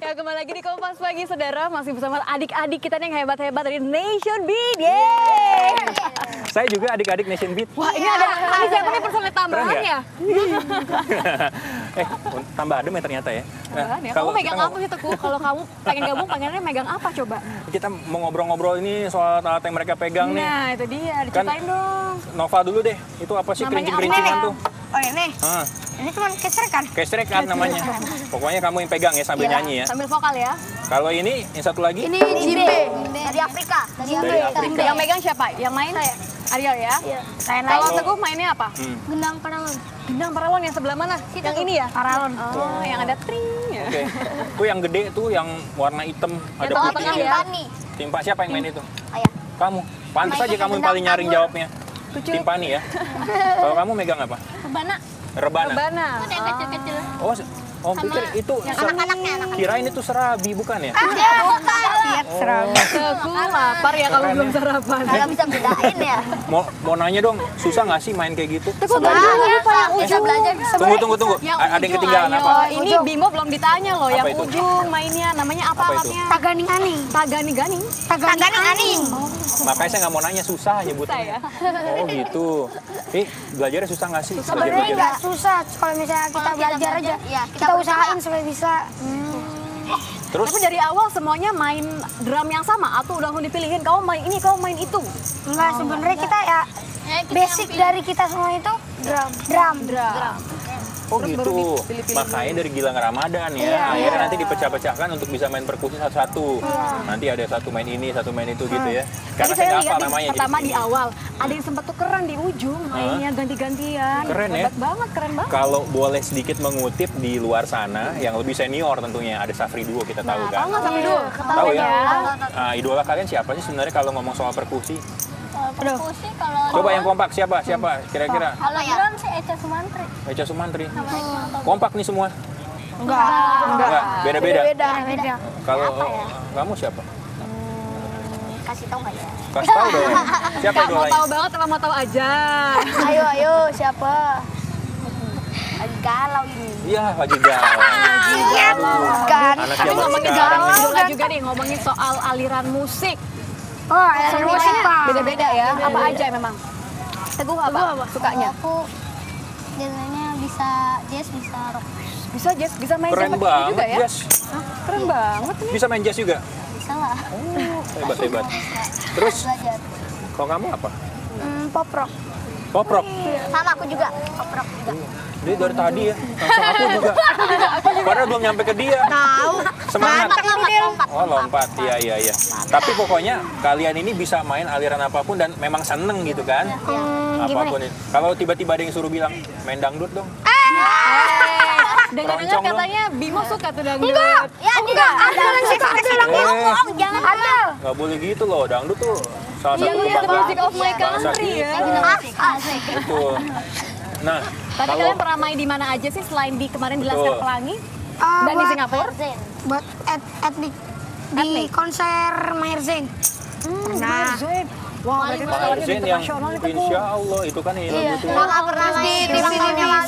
Ya Ya, kembali lagi di Kompas Pagi, saudara. Masih bersama adik-adik kita yang hebat-hebat dari Nation Beat. Yeay! Saya juga adik-adik Nation Beat. Wah, ini ada siapa nih personel tambahan ya? Tambah adem ya ternyata ya. Tambahan ya. Kamu megang apa sih, Teguh? Kalau kamu pengen gabung, pengennya megang apa coba? Kita mau ngobrol-ngobrol ini soal alat yang mereka pegang nih. Nah, itu dia. Diceritain dong. Nova dulu deh. Itu apa sih kerincing-kerincingan tuh? Oh ini? Ini cuma kesrekan. Kesrekan namanya. Pokoknya kamu yang pegang ya sambil nyanyi ya. Sambil vokal ya. Kalau ini yang satu lagi? Ini Jimbe dari Afrika. Dari Afrika. Yang megang siapa? Yang main saya. Ariel ya? Iya. Kalau Teguh mainnya apa? Gendang paralon. Gendang paralon yang sebelah mana? Yang ini ya? Paralon. Oh, yang ada tring ya. Oke. Itu yang gede tuh yang warna hitam ada putihnya. Timpani. Timpa siapa yang main itu? Ayah. Kamu. Pantas aja kamu yang paling nyaring jawabnya. Timpani ya. Kalau kamu megang apa? Rebana. Kecil-kecil. Oh, pikir itu Anak-anaknya. kirain itu serabi bukan ya? Bukan. Serabi. Teguh lapar ya kalau belum sarapan. Kalau bisa bedain ya. Mau nanya dong, susah nggak sih main kayak gitu? Teguh lupa yang ujung. Tunggu. Ada yang ketinggalan apa? Ini Bimo belum ditanya loh, yang itu? ujung mainnya namanya apa alatnya? Taganing-aning. Taganing-ganing. Taganing-aning. Makanya saya nggak mau nanya, susah nyebutnya. Susah ya? Oh gitu. Belajarnya susah nggak sih? Sebenarnya nggak susah kalau misalnya kita belajar aja. Kita usahain supaya bisa. Terus? Tapi dari awal semuanya main drum yang sama atau udah dipilihin kamu main ini, kamu main itu? Enggak, sebenarnya kita ya basic dari kita semua itu drum. Oh gitu, makanya dari Gilang Ramadan ya, akhirnya nanti dipecah-pecahkan untuk bisa main perkusi satu-satu. Nanti ada satu main ini, satu main itu gitu ya. Karena saya nggak hafal namanya. Pertama di awal, ada yang sempat tukeran di ujung, mainnya ganti-gantian. Keren ya? Hebat banget, keren banget. Kalau boleh sedikit mengutip di luar sana, yang lebih senior tentunya, ada Safri Duo kita tahu kan? Tahu nggak Safri Duo? Tahu ya? Idola kalian siapa sih sebenarnya kalau ngomong soal perkusi? Perkusi kalau Coba yang kompak siapa kira-kira? Kalau drum sih Eca Sumantri. Eca Sumantri. Kompak nih semua? Enggak. Beda-beda. Beda. Kalau kamu siapa? Kasih tahu nggak ya? Kasih tahu dong. Siapa Nggak mau idolanya? tahu banget, apa mau tahu aja. Ayo siapa? Lagi galau ini. Iya, lagi galau. Kan. Anak Tapi zaman ngomongin sekarang soal nih. idola juga nih, ngomongin soal aliran musik. Oh, aliran musik Pak. Beda-beda ya. Apa aja memang? Teguh apa sukanya? Aku biasanya bisa jazz, bisa rock. Bisa jazz, bisa main Keren seperti banget juga ya? jazz. Keren banget nih. Bisa main jazz juga? Bisa lah. Hebat. Terus, Belajar. kalau kamu apa? Pop rock. Pop rock? Sama aku juga, pop rock juga. Dia dari tadi ya, langsung aku juga. Padahal belum nyampe ke dia. Tahu. Semangat. Lompat. Oh lompat, iya. Tapi pokoknya kalian ini bisa main aliran apapun dan memang seneng gitu kan? Apapun itu. Kalau tiba-tiba ada yang suruh bilang, main dangdut dong. Dengar-dengar Keroncong katanya Bimo suka tuh dangdut. Enggak. Ya enggak. Ada yang suka ngomong, jangan ada. Nggak boleh gitu loh, dangdut tuh salah satu Yang the music of my bangsa country ya. Asik. Gitu. Nah, Tapi kalau kalian pernah main di mana aja sih selain di kemarin di Laskar Betul. Pelangi dan di Singapura? Buat etnik di konser Maher Zain. Nah, wah, mereka sekolahnya Maher Zain yang internasional itu. Insya Allah itu kan ini lagu itu. Nggak pernah di TV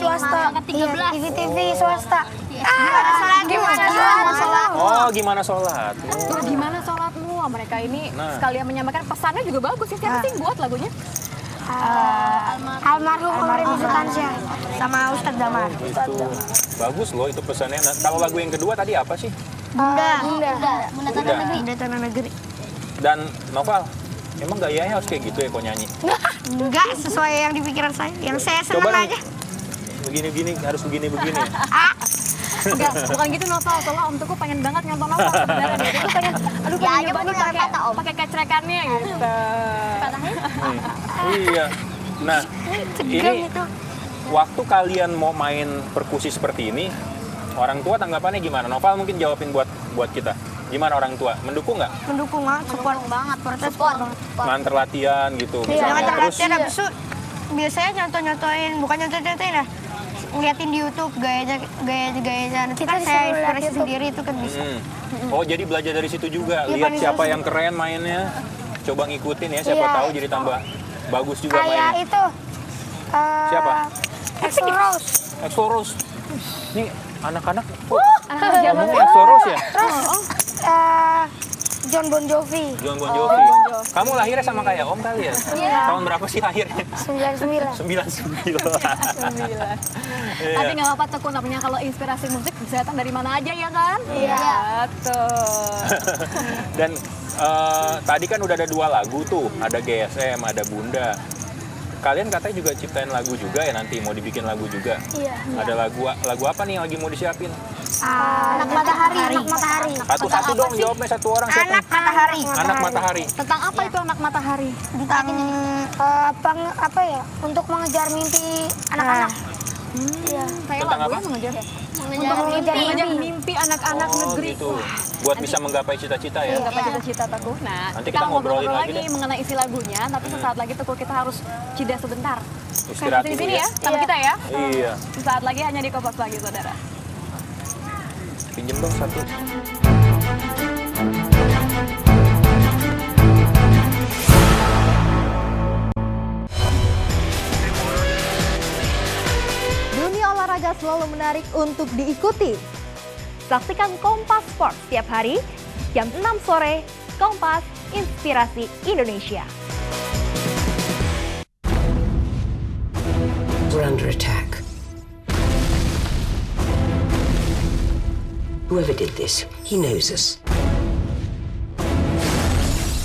swasta. TV swasta. Gimana sholat? Tuh, gimana sholatmu? Mereka ini Nah. sekalian menyampaikan pesannya juga bagus ya. Siapa sih yang buat lagunya? Almarhum Omrin Sutansyah sama Ustadz Damar. Itu bagus loh itu pesannya. Nah, kalau lagu yang kedua tadi apa sih? Bunda Tanah Negeri. Dan Noval, emang gayanya harus kayak gitu ya kok nyanyi? Enggak sesuai yang di pikiran saya. Yang saya senang Coba aja. Begini harus begini. Enggak, bukan gitu Noval. Soalnya Om Teguh pengen banget nonton Noval sebenarnya. Dia tuh pengen, aduh pengen nyoba nih pakai kecrekannya gitu. Iya. Nah, ini waktu kalian mau main perkusi seperti ini, orang tua tanggapannya gimana? Noval mungkin jawabin buat kita. Gimana orang tua? Mendukung nggak? Mendukung banget, support banget, support. Nganter latihan gitu Iya, misalnya. nganter Terus latihan habis itu biasanya nyontoin, bukan nyontoin ya. Ngeliatin di YouTube gayanya nanti kan saya inspirasi sendiri itu kan bisa. Oh, jadi belajar dari situ juga. Iya, Lihat paling siapa seru. yang keren mainnya. Coba ngikutin ya, siapa Iya. tahu jadi tambah bagus juga Kayak mainnya. itu Siapa? Exo Rose. Exo Rose. Ini Anak-anak Ngomongnya yang Soros ya? Terus John Bon Jovi. John Bon Jovi. Kamu lahirnya sama kayak Om kali ya? Iya. Tahun berapa sih lahirnya? 99. 99. Tapi nggak apa-apa Teguh, namanya kalau inspirasi musik bisa datang dari mana aja ya kan? Iya. Betul. Dan tadi kan udah ada 2 lagu tuh, ada GSM, ada Bunda. Kalian katanya juga ciptain lagu juga ya nanti, mau dibikin lagu juga? Iya. Ada lagu apa nih yang lagi mau disiapin? Anak Matahari. Satu-satu dong jawabnya, satu orang siapa? Anak Matahari. Anak Matahari. Tentang apa itu Anak Matahari? Tentang apa ya? Untuk mengejar mimpi anak-anak. Iya. Kayak Tentang lagu apa? mengejar Mengejar mimpi anak-anak negeri. Gitu. Buat bisa menggapai cita-cita ya? Menggapai cita-cita Teguh. Nah, Nanti kita ngobrolin lagi deh. mengenai isi lagunya, tapi sesaat lagi Teguh kita harus jeda sebentar. Istirahat di dulu sini ya. ya, sama kita ya. Iya. Sesaat lagi hanya di Kompas Pagi, saudara. Pinjem dong satu. Dunia olahraga selalu menarik untuk diikuti. Saksikan Kompas Sport setiap hari, jam 6 sore, Kompas, Inspirasi Indonesia. We're under attack. Whoever did this, he knows us.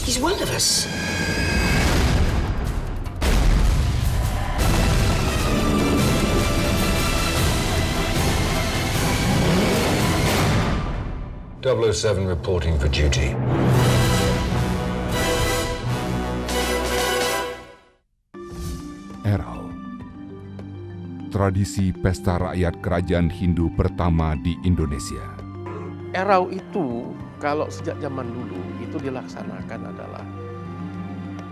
He's one of us. .007 reporting for duty. Erau. Tradisi pesta rakyat kerajaan Hindu pertama di Indonesia. Erau itu kalau sejak zaman dulu itu dilaksanakan adalah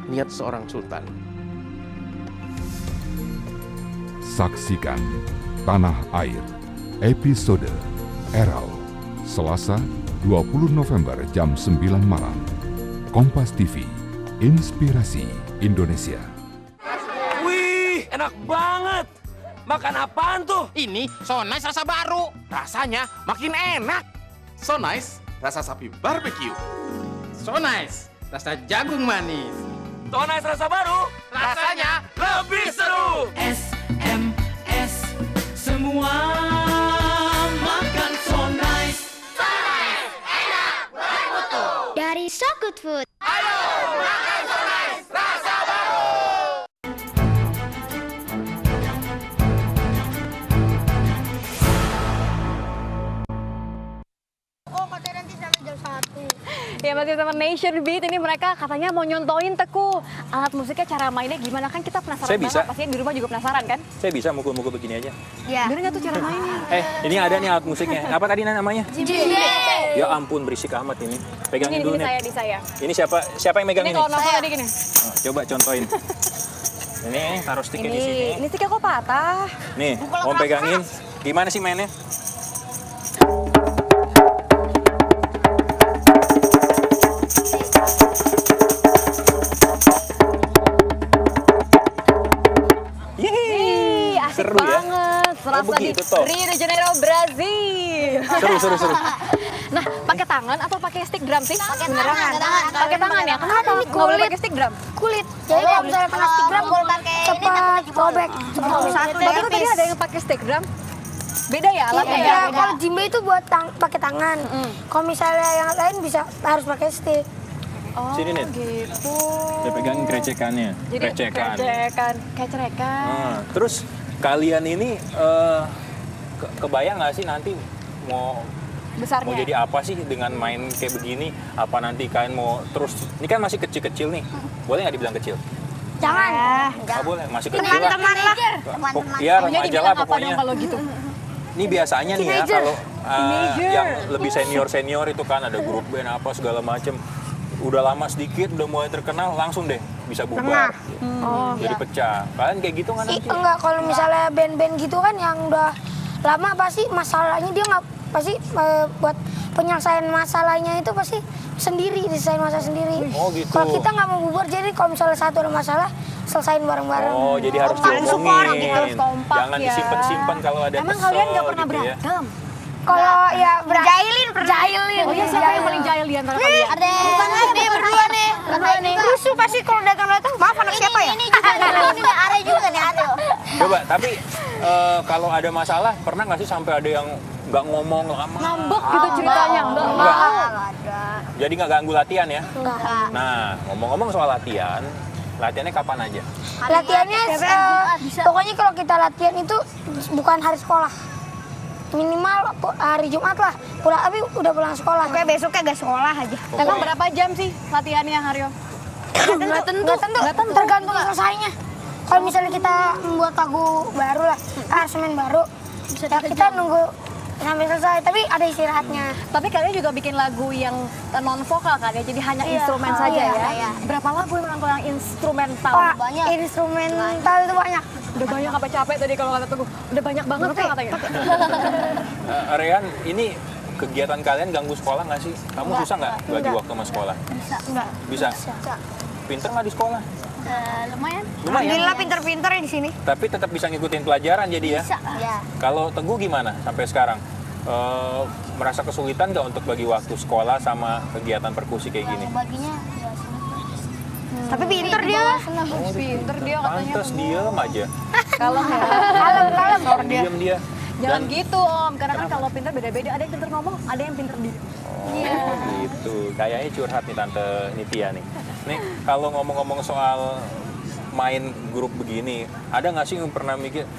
niat seorang sultan. Saksikan Tanah Air, episode Erau, Selasa 20 November jam 9 malam. Kompas TV, Inspirasi Indonesia. Wih, enak banget. Makan apaan tuh? Ini So Nice rasa baru. Rasanya makin enak. So Nice rasa sapi barbeque. So Nice rasa jagung manis. So Nice rasa baru. Rasanya lebih seru. SMS semua makan So Nice. So Nice, enak, bermutu. Dari So Good Food. Ayo makan So Nice rasa baru. Oh, katanya nanti sampai jam 1. Ya masih sama Nation Beat, ini mereka katanya mau nyontoin Teguh alat musiknya, cara mainnya gimana, kan kita penasaran Saya bisa. banget, pastinya di rumah juga penasaran kan? Saya bisa mukul-mukul begini aja. Iya. Bener nggak tuh cara mainnya? Ini ada nih alat musiknya. Apa tadi namanya? Jimbe. Ya ampun, berisik amat ini. Pegangin dulu nih. Di saya. Ini siapa yang megang Ini ini? kalau nafas tadi gini. Oh, coba contohin. Ini taruh sticknya di sini. Ini stiknya kok patah. Nih, Om pegangin. Gimana sih mainnya? Yeay, asik Seru ya? banget. Serasa di begitu toh. Rio de Janeiro, Brazil. Seru. Nah, pakai tangan atau pakai stick drum sih? Pakai Beneran? tangan. Pakai tangan ya? Kenapa? Ini Nggak boleh kulit. pakai stick drum? Kulit. Jadi kalau misalnya kena stick drum, cepat robek. Cepat rusak. Tapi tuh tadi ada yang pakai stick drum. Beda ya alatnya Iya, ya? kalau jimbe itu buat pakai tangan. Kalau misalnya yang lain bisa harus pakai stick. Oh, Sini, Nin. gitu. Saya pegangin krecekannya. Jadi krecekan. Nah, terus kalian ini kebayang nggak sih nanti mau Besarnya. mau jadi apa sih dengan main kayak begini? Apa nanti kalian mau terus? Ini kan masih kecil-kecil nih. Boleh nggak dibilang kecil? Jangan. Nggak boleh, masih kecil lah. Teman-teman lah. Iya, remaja lah pokoknya. Kalau gitu. Ini biasanya nih ya Teenager. kalau yang lebih senior itu kan ada grup band apa segala macem. Udah lama sedikit, udah mulai terkenal, langsung deh bisa bubar. Oh, Jadi pecah. Kalian kayak gitu kan nanti? Enggak, kalau misalnya band-band gitu kan yang udah lama pasti masalahnya dia nggak pasti buat penyelesaian masalahnya itu pasti sendiri, diselesain masalah sendiri. Oh gitu. Kalau kita nggak mau bubar, jadi kalau misalnya satu ada masalah, selesain bareng-bareng. Oh, jadi harus Kompak, support diomongin. gitu, harus kompak Jangan ya. disimpan-simpan kalau ada Emang kesel kalian nggak pernah gitu ya. berantem? Kalau ya jahilin. Oh iya, siapa yang paling jahil di antara kalian? Ada nih berdua nih. Rusuh pasti kalau datang-datang. Maaf anak siapa ya? Ini juga ada juga nih ada. Coba, tapi kalau ada masalah, pernah nggak sih sampai ada yang nggak ngomong lama? Ngambek gitu ceritanya? Enggak. Ada. Jadi nggak ganggu latihan ya? Enggak. Nah, ngomong-ngomong soal latihan, latihannya kapan aja? Latihannya pokoknya kalau kita latihan itu bukan hari sekolah. Minimal hari Jumat lah. Tapi udah pulang sekolah. Oke, besoknya gak sekolah aja. Emang berapa jam sih latihannya, Haryo? Nggak tentu. Tergantung selesainya. Kalau misalnya kita membuat lagu baru lah, aransemen baru, ya kita nunggu sampai selesai. Tapi ada istirahatnya. Tapi kalian juga bikin lagu yang non vokal kan ya, jadi hanya instrumen saja ya. Berapa lagu yang instrumental? Banyak. Instrumental itu banyak. Udah banyak apa capek tadi kalau kata Teguh? Udah banyak banget kan katanya. Rehan, ini kegiatan kalian ganggu sekolah nggak sih? Kamu susah nggak bagi waktu sama sekolah? Bisa. Pinter nggak di sekolah? Lumayan. Alhamdulillah pinter-pinter ya di sini. Tapi tetap bisa ngikutin pelajaran jadi ya? Bisa. Ya. Kalau Teguh gimana sampai sekarang? Merasa kesulitan nggak untuk bagi waktu sekolah sama kegiatan perkusi kayak gini? Baginya ya tapi pinter dia. Pinter dia katanya. Pantes diem aja. Kalem ya. Kalem. Diem dia. Jangan gitu Om, karena kan kalau pinter beda-beda. Ada yang pinter ngomong, ada yang pinter diem. Oh gitu. Kayaknya curhat nih Tante Nitya nih. Nih kalau ngomong-ngomong soal main grup begini, ada nggak sih yang pernah mikir,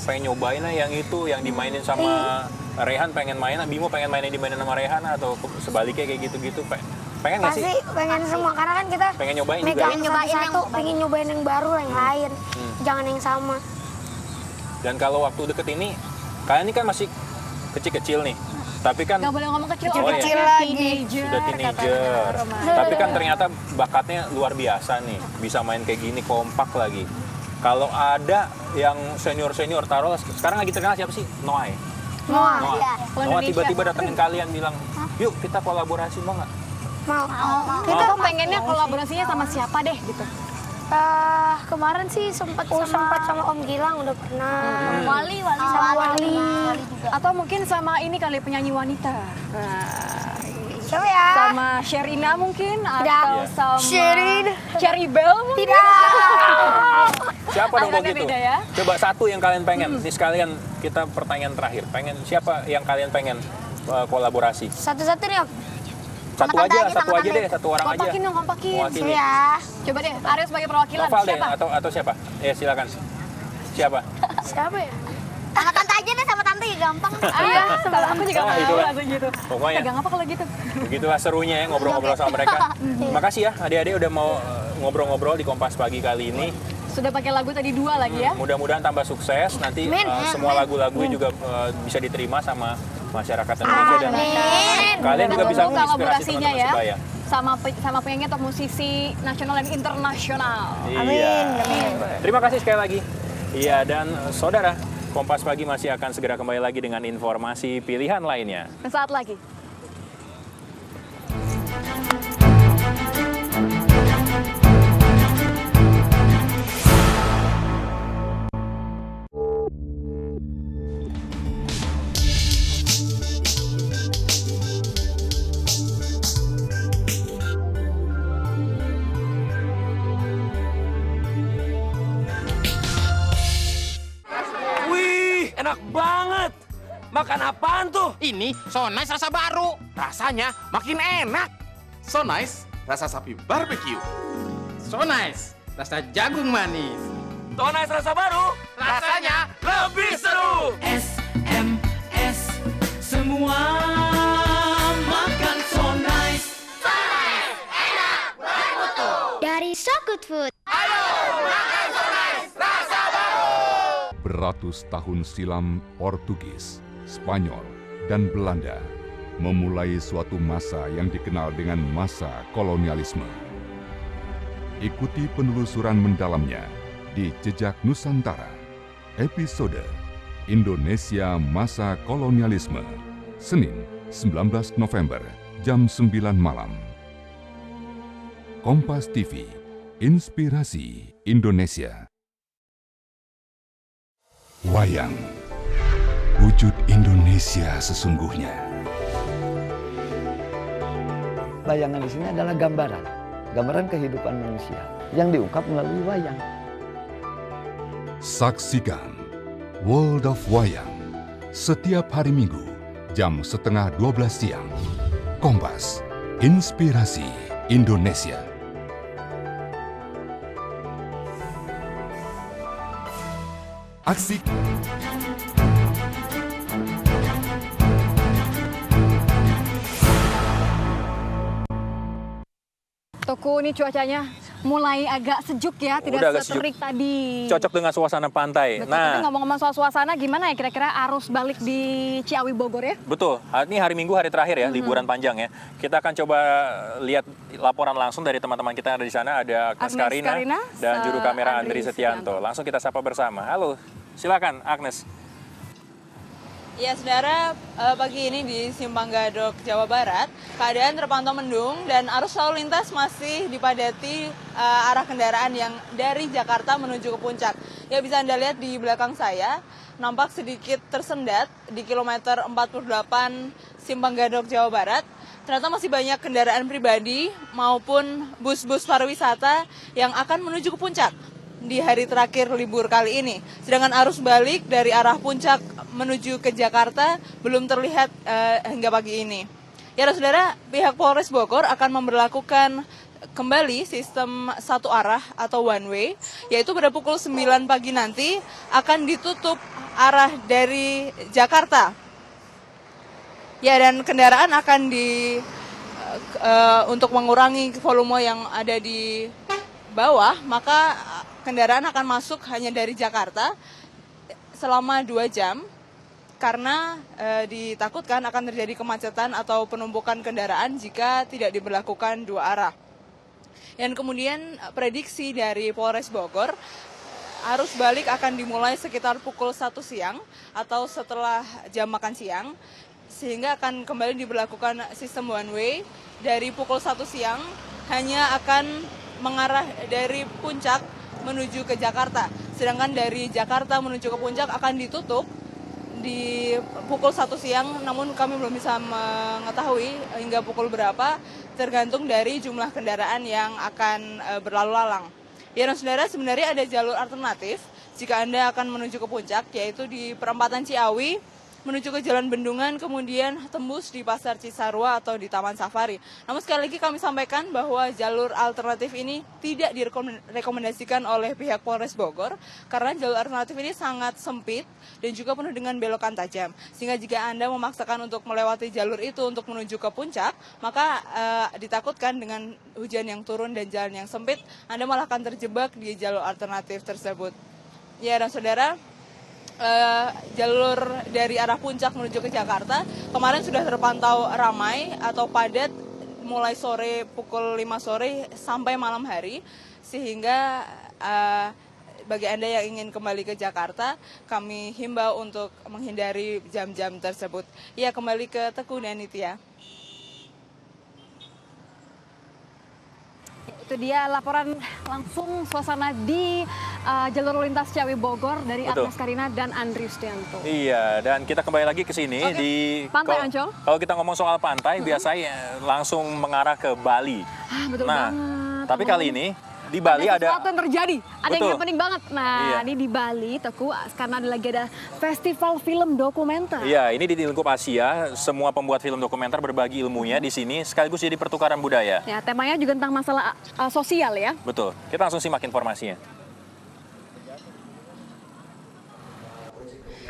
pengen nyobain yang itu, yang dimainin sama Rehan pengen main, Bimo pengen mainin dimainin sama Rehan, atau sebaliknya kayak gitu-gitu, pengen nggak sih? Pasti pengen semua, karena kan kita pengen nyobain juga. Pengen nyobain yang baru, yang lain, jangan yang sama. Dan kalau waktu deket ini, kalian ini kan masih kecil-kecil nih. Tapi kan nggak boleh ngomong kecil lagi. Sudah teenager. Tapi kan ternyata bakatnya luar biasa nih. Bisa main kayak gini, kompak lagi. Kalau ada yang senior-senior, taruh sekarang lagi terkenal siapa sih? Noah ya? Noah tiba-tiba datengin kalian bilang, yuk kita kolaborasi, mau nggak? Mau. Kita pengennya kolaborasinya sama siapa deh gitu? Kemarin sih sempat sama Om Gilang udah pernah. Wali. Atau mungkin sama ini kali penyanyi wanita. Siapa ya? Sama Sherina mungkin atau sama Cherry Bell mungkin. Siapa dong kalau gitu? Beda, ya? Coba satu yang kalian pengen. Nih sekalian kita pertanyaan terakhir. Siapa yang kalian pengen kolaborasi? Satu-satu nih Om. Satu aja deh, satu orang aja. Kompakin. Ya. Coba deh, Aryo sebagai perwakilan. Noval deh, siapa? atau siapa? Ya silakan. Siapa? Siapa ya? Sama tante aja deh, sama tante ya gampang. Iya, aku juga mau langsung gitu. Pokoknya. Pegang apa kalau gitu? Begitulah serunya ya ngobrol-ngobrol sama mereka. Makasih ya adik-adik udah mau ngobrol-ngobrol di Kompas Pagi kali ini. Sudah pakai lagu tadi 2 lagi ya. Mudah-mudahan tambah sukses. Nanti semua lagu-lagunya juga bisa diterima sama masyarakat Indonesia, dan kalian juga bisa menginspirasi teman-teman Persebaya. Sama penyanyi atau musisi nasional dan internasional. Amin. Terima kasih sekali lagi. Iya, dan saudara, Kompas Pagi masih akan segera kembali lagi dengan informasi pilihan lainnya. Sesaat lagi. Enak banget. Makan apaan tuh? Ini So Nice rasa baru. Rasanya makin enak. So Nice rasa sapi barbeque. So Nice rasa jagung manis. So Nice rasa baru. Rasanya lebih seru. SMS semua makan So Nice. So Nice, enak, bermutu. Dari So Good Food. Ayo makan So Nice rasa baru. Beratus tahun silam, Portugis, Spanyol, dan Belanda memulai suatu masa yang dikenal dengan masa kolonialisme. Ikuti penelusuran mendalamnya di Jejak Nusantara, episode Indonesia Masa Kolonialisme, Senin 19 November, jam 9 malam. Kompas TV, Inspirasi Indonesia. Wayang, wujud Indonesia sesungguhnya. Bayangan di sini adalah gambaran kehidupan manusia yang diungkap melalui wayang. Saksikan World of Wayang setiap hari Minggu jam 11:30 siang. Kompas, Inspirasi Indonesia. Aksi Toko, ini cuacanya mulai agak sejuk ya, Udah agak tidak seterik tadi. Cocok dengan suasana pantai. Betul, tapi ngomong-ngomong soal suasana, gimana ya kira-kira arus balik di Ciawi Bogor ya? Betul, ini hari Minggu, hari terakhir ya, liburan panjang ya. Kita akan coba lihat laporan langsung dari teman-teman kita yang ada di sana. Ada Agnes Karina dan juru kamera Andri Setianto. Langsung kita sapa bersama. Halo, silakan Agnes. Ya, saudara, pagi ini di Simpang Gadok, Jawa Barat, keadaan terpantau mendung dan arus lalu lintas masih dipadati arah kendaraan yang dari Jakarta menuju ke puncak. Ya, bisa Anda lihat di belakang saya, nampak sedikit tersendat di kilometer 48 Simpang Gadok, Jawa Barat. Ternyata masih banyak kendaraan pribadi maupun bus-bus pariwisata yang akan menuju ke puncak di hari terakhir libur kali ini. Sedangkan arus balik dari arah puncak menuju ke Jakarta belum terlihat hingga pagi ini. Ya, saudara, pihak Polres Bogor akan memberlakukan kembali sistem satu arah atau one way, yaitu pada pukul 9 pagi nanti akan ditutup arah dari Jakarta. Ya, dan kendaraan akan untuk mengurangi volume yang ada di bawah, maka kendaraan akan masuk hanya dari Jakarta selama 2 jam karena ditakutkan akan terjadi kemacetan atau penumpukan kendaraan jika tidak diberlakukan 2 arah. Dan kemudian prediksi dari Polres Bogor, arus balik akan dimulai sekitar pukul 1 siang atau setelah jam makan siang, sehingga akan kembali diberlakukan sistem one way. Dari pukul 1 siang hanya akan mengarah dari puncak menuju ke Jakarta. Sedangkan dari Jakarta menuju ke puncak akan ditutup di pukul 1 siang, namun kami belum bisa mengetahui hingga pukul berapa, tergantung dari jumlah kendaraan yang akan berlalu lalang. Ya, dan saudara, sebenarnya ada jalur alternatif jika Anda akan menuju ke puncak, yaitu di perempatan Ciawi, menuju ke Jalan Bendungan, kemudian tembus di Pasar Cisarua atau di Taman Safari. Namun sekali lagi kami sampaikan bahwa jalur alternatif ini tidak direkomendasikan oleh pihak Polres Bogor, karena jalur alternatif ini sangat sempit dan juga penuh dengan belokan tajam. Sehingga jika Anda memaksakan untuk melewati jalur itu untuk menuju ke puncak, maka ditakutkan dengan hujan yang turun dan jalan yang sempit, Anda malah akan terjebak di jalur alternatif tersebut. Ya, dan saudara, jalur dari arah puncak menuju ke Jakarta kemarin sudah terpantau ramai atau padat mulai sore pukul 5 sore sampai malam hari, sehingga bagi Anda yang ingin kembali ke Jakarta kami himbau untuk menghindari jam-jam tersebut. Ya, kembali ke Teguh dan Nitya. Itu dia laporan langsung suasana di jalur lintas Ciawi Bogor dari Agnes Karina dan Andri Setianto. Iya, dan kita kembali lagi ke sini di Pantai Ancol. Kalau kita ngomong soal pantai, biasanya langsung mengarah ke Bali. Betul banget. Tapi kali ini di Bali ada sesuatu yang terjadi, ada yang penting banget. Nah, iya. Ini di Bali, Teguh, karena lagi ada festival film dokumenter. Iya, ini di lingkup Asia, semua pembuat film dokumenter berbagi ilmunya di sini, sekaligus jadi pertukaran budaya. Ya, temanya juga tentang masalah sosial ya. Betul, kita langsung simak informasinya.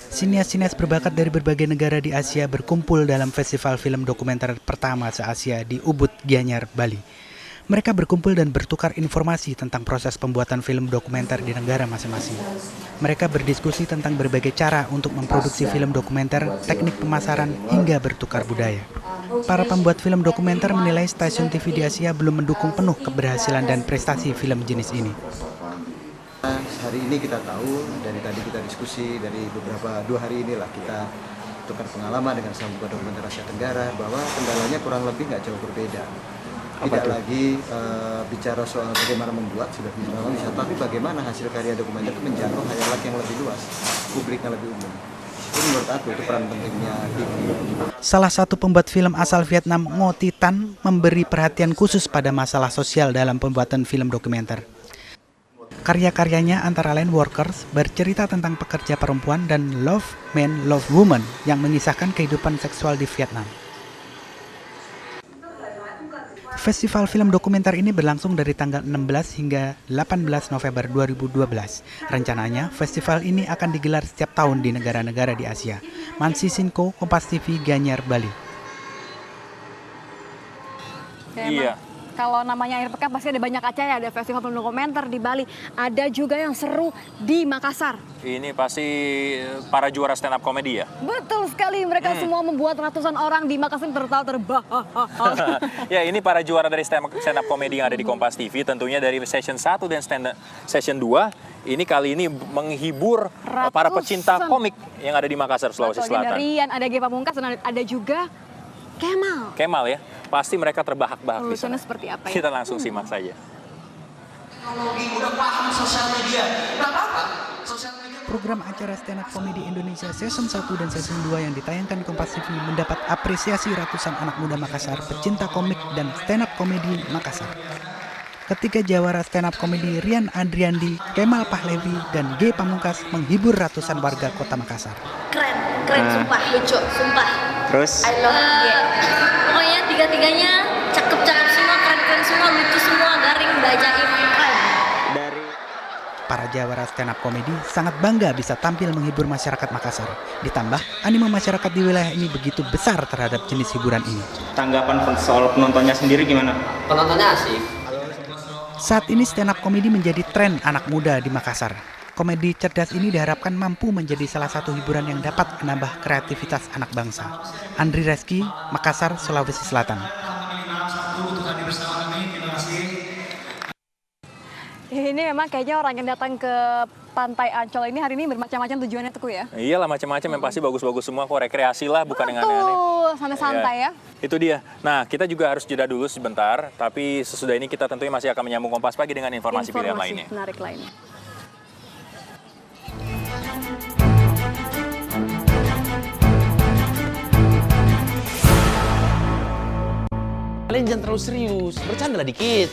Sinias-sinias berbakat dari berbagai negara di Asia berkumpul dalam festival film dokumenter pertama se-Asia di Ubud, Gianyar, Bali. Mereka berkumpul dan bertukar informasi tentang proses pembuatan film dokumenter di negara masing-masing. Mereka berdiskusi tentang berbagai cara untuk memproduksi film dokumenter, teknik pemasaran, hingga bertukar budaya. Para pembuat film dokumenter menilai stasiun TV di Asia belum mendukung penuh keberhasilan dan prestasi film jenis ini. Hari ini kita tahu, dari tadi kita diskusi, dari beberapa 2 hari inilah kita tukar pengalaman dengan sama pembuat dokumenter Asia Tenggara, bahwa kendalanya kurang lebih nggak jauh berbeda. Tidak lagi bicara soal bagaimana membuat, sudah bisa, tapi bagaimana hasil karya dokumenter itu menjangkau khayalak yang lebih luas, publiknya lebih umum. Itu menurut aku itu peran pentingnya TV. Salah satu pembuat film asal Vietnam, Ngo Thi Tan, memberi perhatian khusus pada masalah sosial dalam pembuatan film dokumenter. Karya-karyanya antara lain Workers, bercerita tentang pekerja perempuan, dan Love Man, Love Woman yang mengisahkan kehidupan seksual di Vietnam. Festival film dokumenter ini berlangsung dari tanggal 16 hingga 18 November 2012. Rencananya, festival ini akan digelar setiap tahun di negara-negara di Asia. Mansi Sinko, Kompas TV, Gianyar, Bali. Iya. Kalau namanya akhir pekan pasti ada banyak acara, ada festival film dokumenter di Bali. Ada juga yang seru di Makassar. Ini pasti para juara stand up comedy ya? Betul sekali, mereka semua membuat ratusan orang di Makassar terbahak. Ya, ini para juara dari stand up comedy yang ada di Kompas TV. Tentunya dari session 1 dan session 2. Ini kali ini menghibur para pecinta komik yang ada di Makassar, Sulawesi Selatan. Ada Rian, ada Ge Pamungkas, dan ada juga Kemal. Kemal ya, pasti mereka terbahak-bahak di sana. Seperti apa ya? Kita langsung simak saja. Teknologi udah paham sosial media, nggak apa-apa. Program acara stand up comedy Indonesia season 1 dan season 2 yang ditayangkan di Kompas TV mendapat apresiasi ratusan anak muda Makassar, pecinta komik dan stand up comedy Makassar. Ketiga jawara stand up comedy Rian Andriandi, Kemal Pahlevi, dan Ge Pamungkas menghibur ratusan warga kota Makassar. Keren sumpah, lucu, sumpah. Terus? I love Ge. Pokoknya tiga-tiganya cakep-cakep semua, keren-keren semua, lucu semua, garing, bacain, keren. Para jawara stand up comedy sangat bangga bisa tampil menghibur masyarakat Makassar. Ditambah, animo masyarakat di wilayah ini begitu besar terhadap jenis hiburan ini. Tanggapan soal penontonnya sendiri gimana? Penontonnya asik. Saat ini stand up comedy menjadi tren anak muda di Makassar. Komedi cerdas ini diharapkan mampu menjadi salah satu hiburan yang dapat menambah kreativitas anak bangsa. Andri Reski, Makassar, Sulawesi Selatan. Ini memang kayaknya orang yang datang ke Pantai Ancol ini hari ini bermacam-macam tujuannya Teguh ya? Iyalah, macam-macam yang pasti bagus-bagus semua kok, rekreasi lah, bukan yang aneh-aneh. Santai-santai ya. Itu dia. Nah, kita juga harus jeda dulu sebentar, tapi sesudah ini kita tentunya masih akan menyambung Kompas Pagi dengan informasi pilihan lainnya. Menarik lainnya. Kalian jangan terlalu serius, bercanda lah dikit.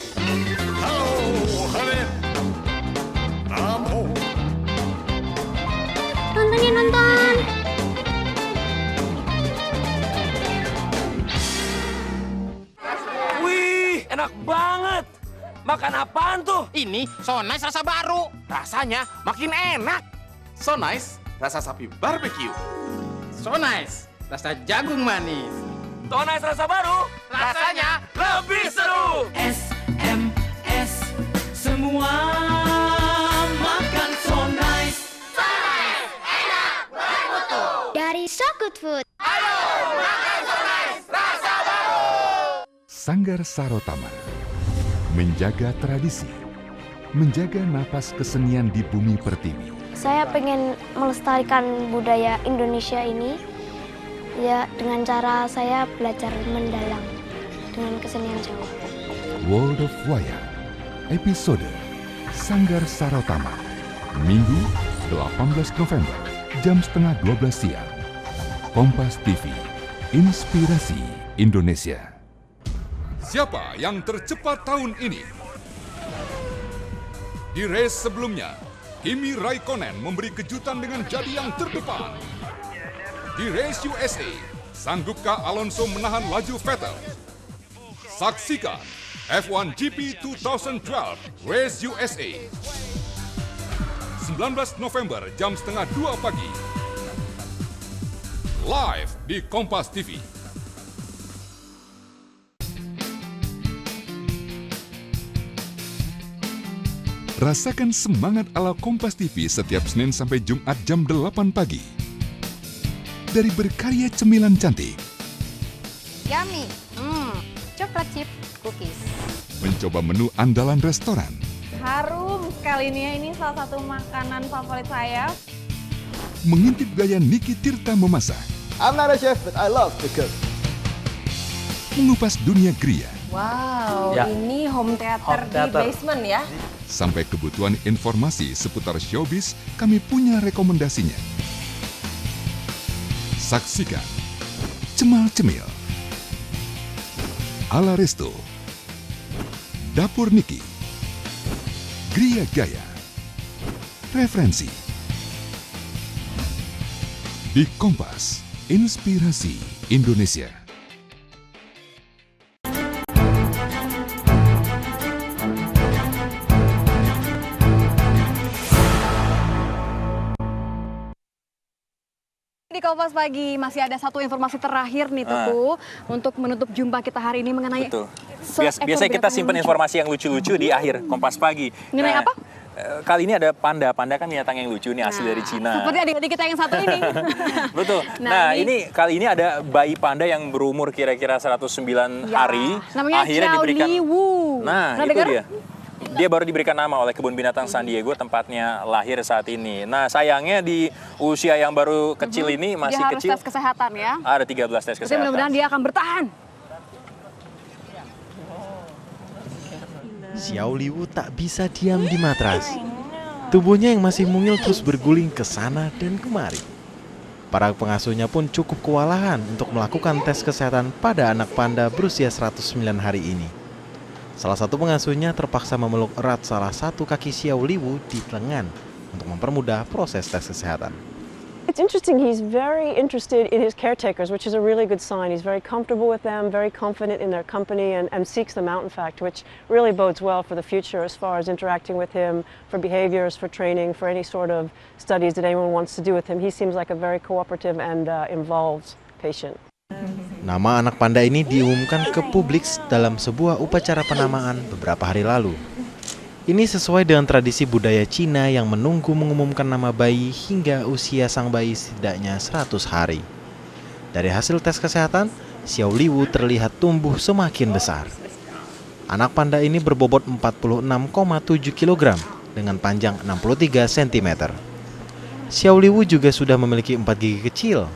Nonton ya, nonton. Wih, enak banget. Makan apaan tuh? Ini So Nice rasa baru. Rasanya makin enak. So Nice rasa sapi barbeque. So Nice rasa jagung manis. So Nice rasa baru. Rasanya lebih seru. SMS semua makan So Nice. So Nice, enak, bermutu. Dari So Good Food. Ayo makan So Nice rasa baru. Sanggar Sarotama menjaga tradisi, menjaga napas kesenian di bumi pertiwi. Saya pengen melestarikan budaya Indonesia ini ya dengan cara saya belajar mendalam dengan kesenian Jawa. World of Wayang, episode Sanggar Sarotama, Minggu 18 November, jam setengah 12 siang. Kompas TV, inspirasi Indonesia. Siapa yang tercepat tahun ini? Di race sebelumnya, Kimi Raikkonen memberi kejutan dengan jadi yang terdepan. Di race USA, sanggupkah Alonso menahan laju Vettel? Saksikan F1 GP 2012 Race USA. 19 November jam setengah 2 pagi. Live di Kompas TV. Rasakan semangat ala Kompas TV setiap Senin sampai Jumat jam 8 pagi. Dari berkarya cemilan cantik, Yummy, coklat chip cookies. mencoba menu andalan restoran, Harum sekali nih ya, ini salah satu makanan favorit saya. mengintip gaya Niki Tirta memasak, I'm not a chef, but I love to cook. mengupas dunia gria, Wow, Ya. ini home theater di basement ya. sampai kebutuhan informasi seputar showbiz, kami punya rekomendasinya. Saksikan Cemal Cemil, Ala Resto, Dapur Niki, Gria Gaya, Referensi. Di Kompas, Inspirasi Indonesia. Di Kompas Pagi masih ada satu informasi terakhir nih Teguh untuk menutup jumpa kita hari ini mengenai Biasanya kita simpan informasi yang lucu-lucu di akhir Kompas Pagi. Mengenai apa? Kali ini ada panda. Panda kan binatang yang lucu nih, asli dari Cina. Seperti adik-adik kita yang satu ini. Betul. Nah, ini kali ini ada bayi panda yang berumur kira-kira 109 hari. Namanya akhirnya diberikan. Nah, itu dengar? dia. Dia baru diberikan nama oleh Kebun Binatang San Diego, tempatnya lahir saat ini. Nah, sayangnya di usia yang baru kecil ini, masih dia kecil. Harus tes kesehatan ya. Ada 13 tes kesehatan. Mudah-mudahan dia akan bertahan. Xiao Liwu tak bisa diam di matras. Tubuhnya yang masih mungil terus berguling ke sana dan kemari. Para pengasuhnya pun cukup kewalahan untuk melakukan tes kesehatan pada anak panda berusia 109 hari ini. Salah satu pengasuhnya terpaksa memeluk erat salah satu kaki Xiao Liwu di lengan untuk mempermudah proses tes kesehatan. It's interesting, he's very interested in his caretakers, which is a really good sign. He's very comfortable with them, very confident in their company, and seeks them out, in fact, which really bodes well for the future as far as interacting with him, for behaviors, for training, for any sort of studies that anyone wants to do with him. He seems like a very cooperative and involved patient. Nama anak panda ini diumumkan ke publik dalam sebuah upacara penamaan beberapa hari lalu. Ini sesuai dengan tradisi budaya Cina yang menunggu mengumumkan nama bayi hingga usia sang bayi setidaknya 100 hari. Dari hasil tes kesehatan, Xiao Liwu terlihat tumbuh semakin besar. Anak panda ini berbobot 46,7 kg dengan panjang 63 cm. Xiao Liwu juga sudah memiliki 4 gigi kecil.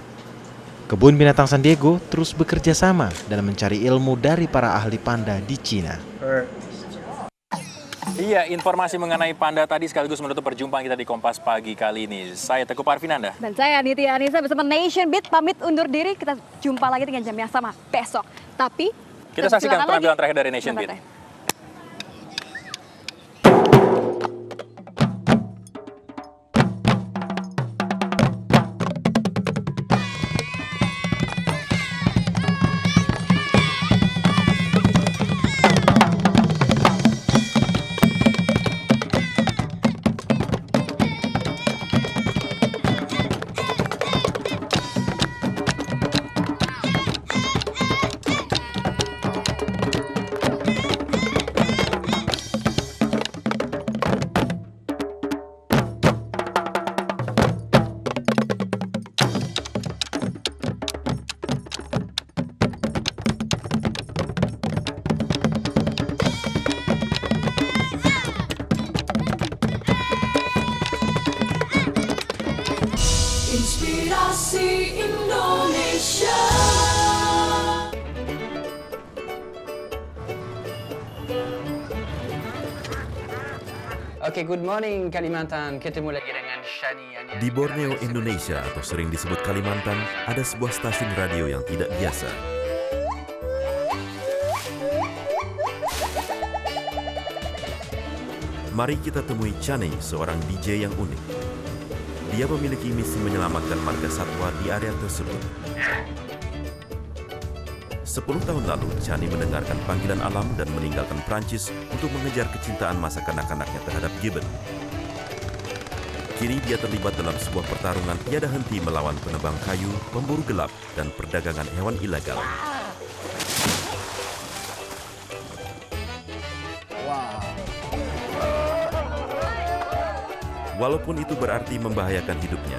Kebun Binatang San Diego terus bekerja sama dalam mencari ilmu dari para ahli panda di Cina. Iya, informasi mengenai panda tadi sekaligus menutup perjumpaan kita di Kompas Pagi kali ini. Saya Teguh Parvinanda. Dan saya Nitya Anissa bersama Nation Beat pamit undur diri. Kita jumpa lagi dengan jam yang sama besok. Tapi kita saksikan penampilan terakhir dari Nation Beat. Inspirasi Indonesia. Oke, good morning Kalimantan. Ketemu lagi dengan Shani. Di Borneo, Indonesia atau sering disebut Kalimantan, ada sebuah stasiun radio yang tidak biasa. Mari kita temui Chani, seorang DJ yang unik. Dia memiliki misi menyelamatkan marga satwa di area tersebut. 10 tahun lalu, Chani mendengarkan panggilan alam dan meninggalkan Prancis untuk mengejar kecintaan masa kanak-kanaknya terhadap gibbon. Kini dia terlibat dalam sebuah pertarungan tiada henti melawan penebang kayu, pemburu gelap, dan perdagangan hewan ilegal. Walaupun itu berarti membahayakan hidupnya,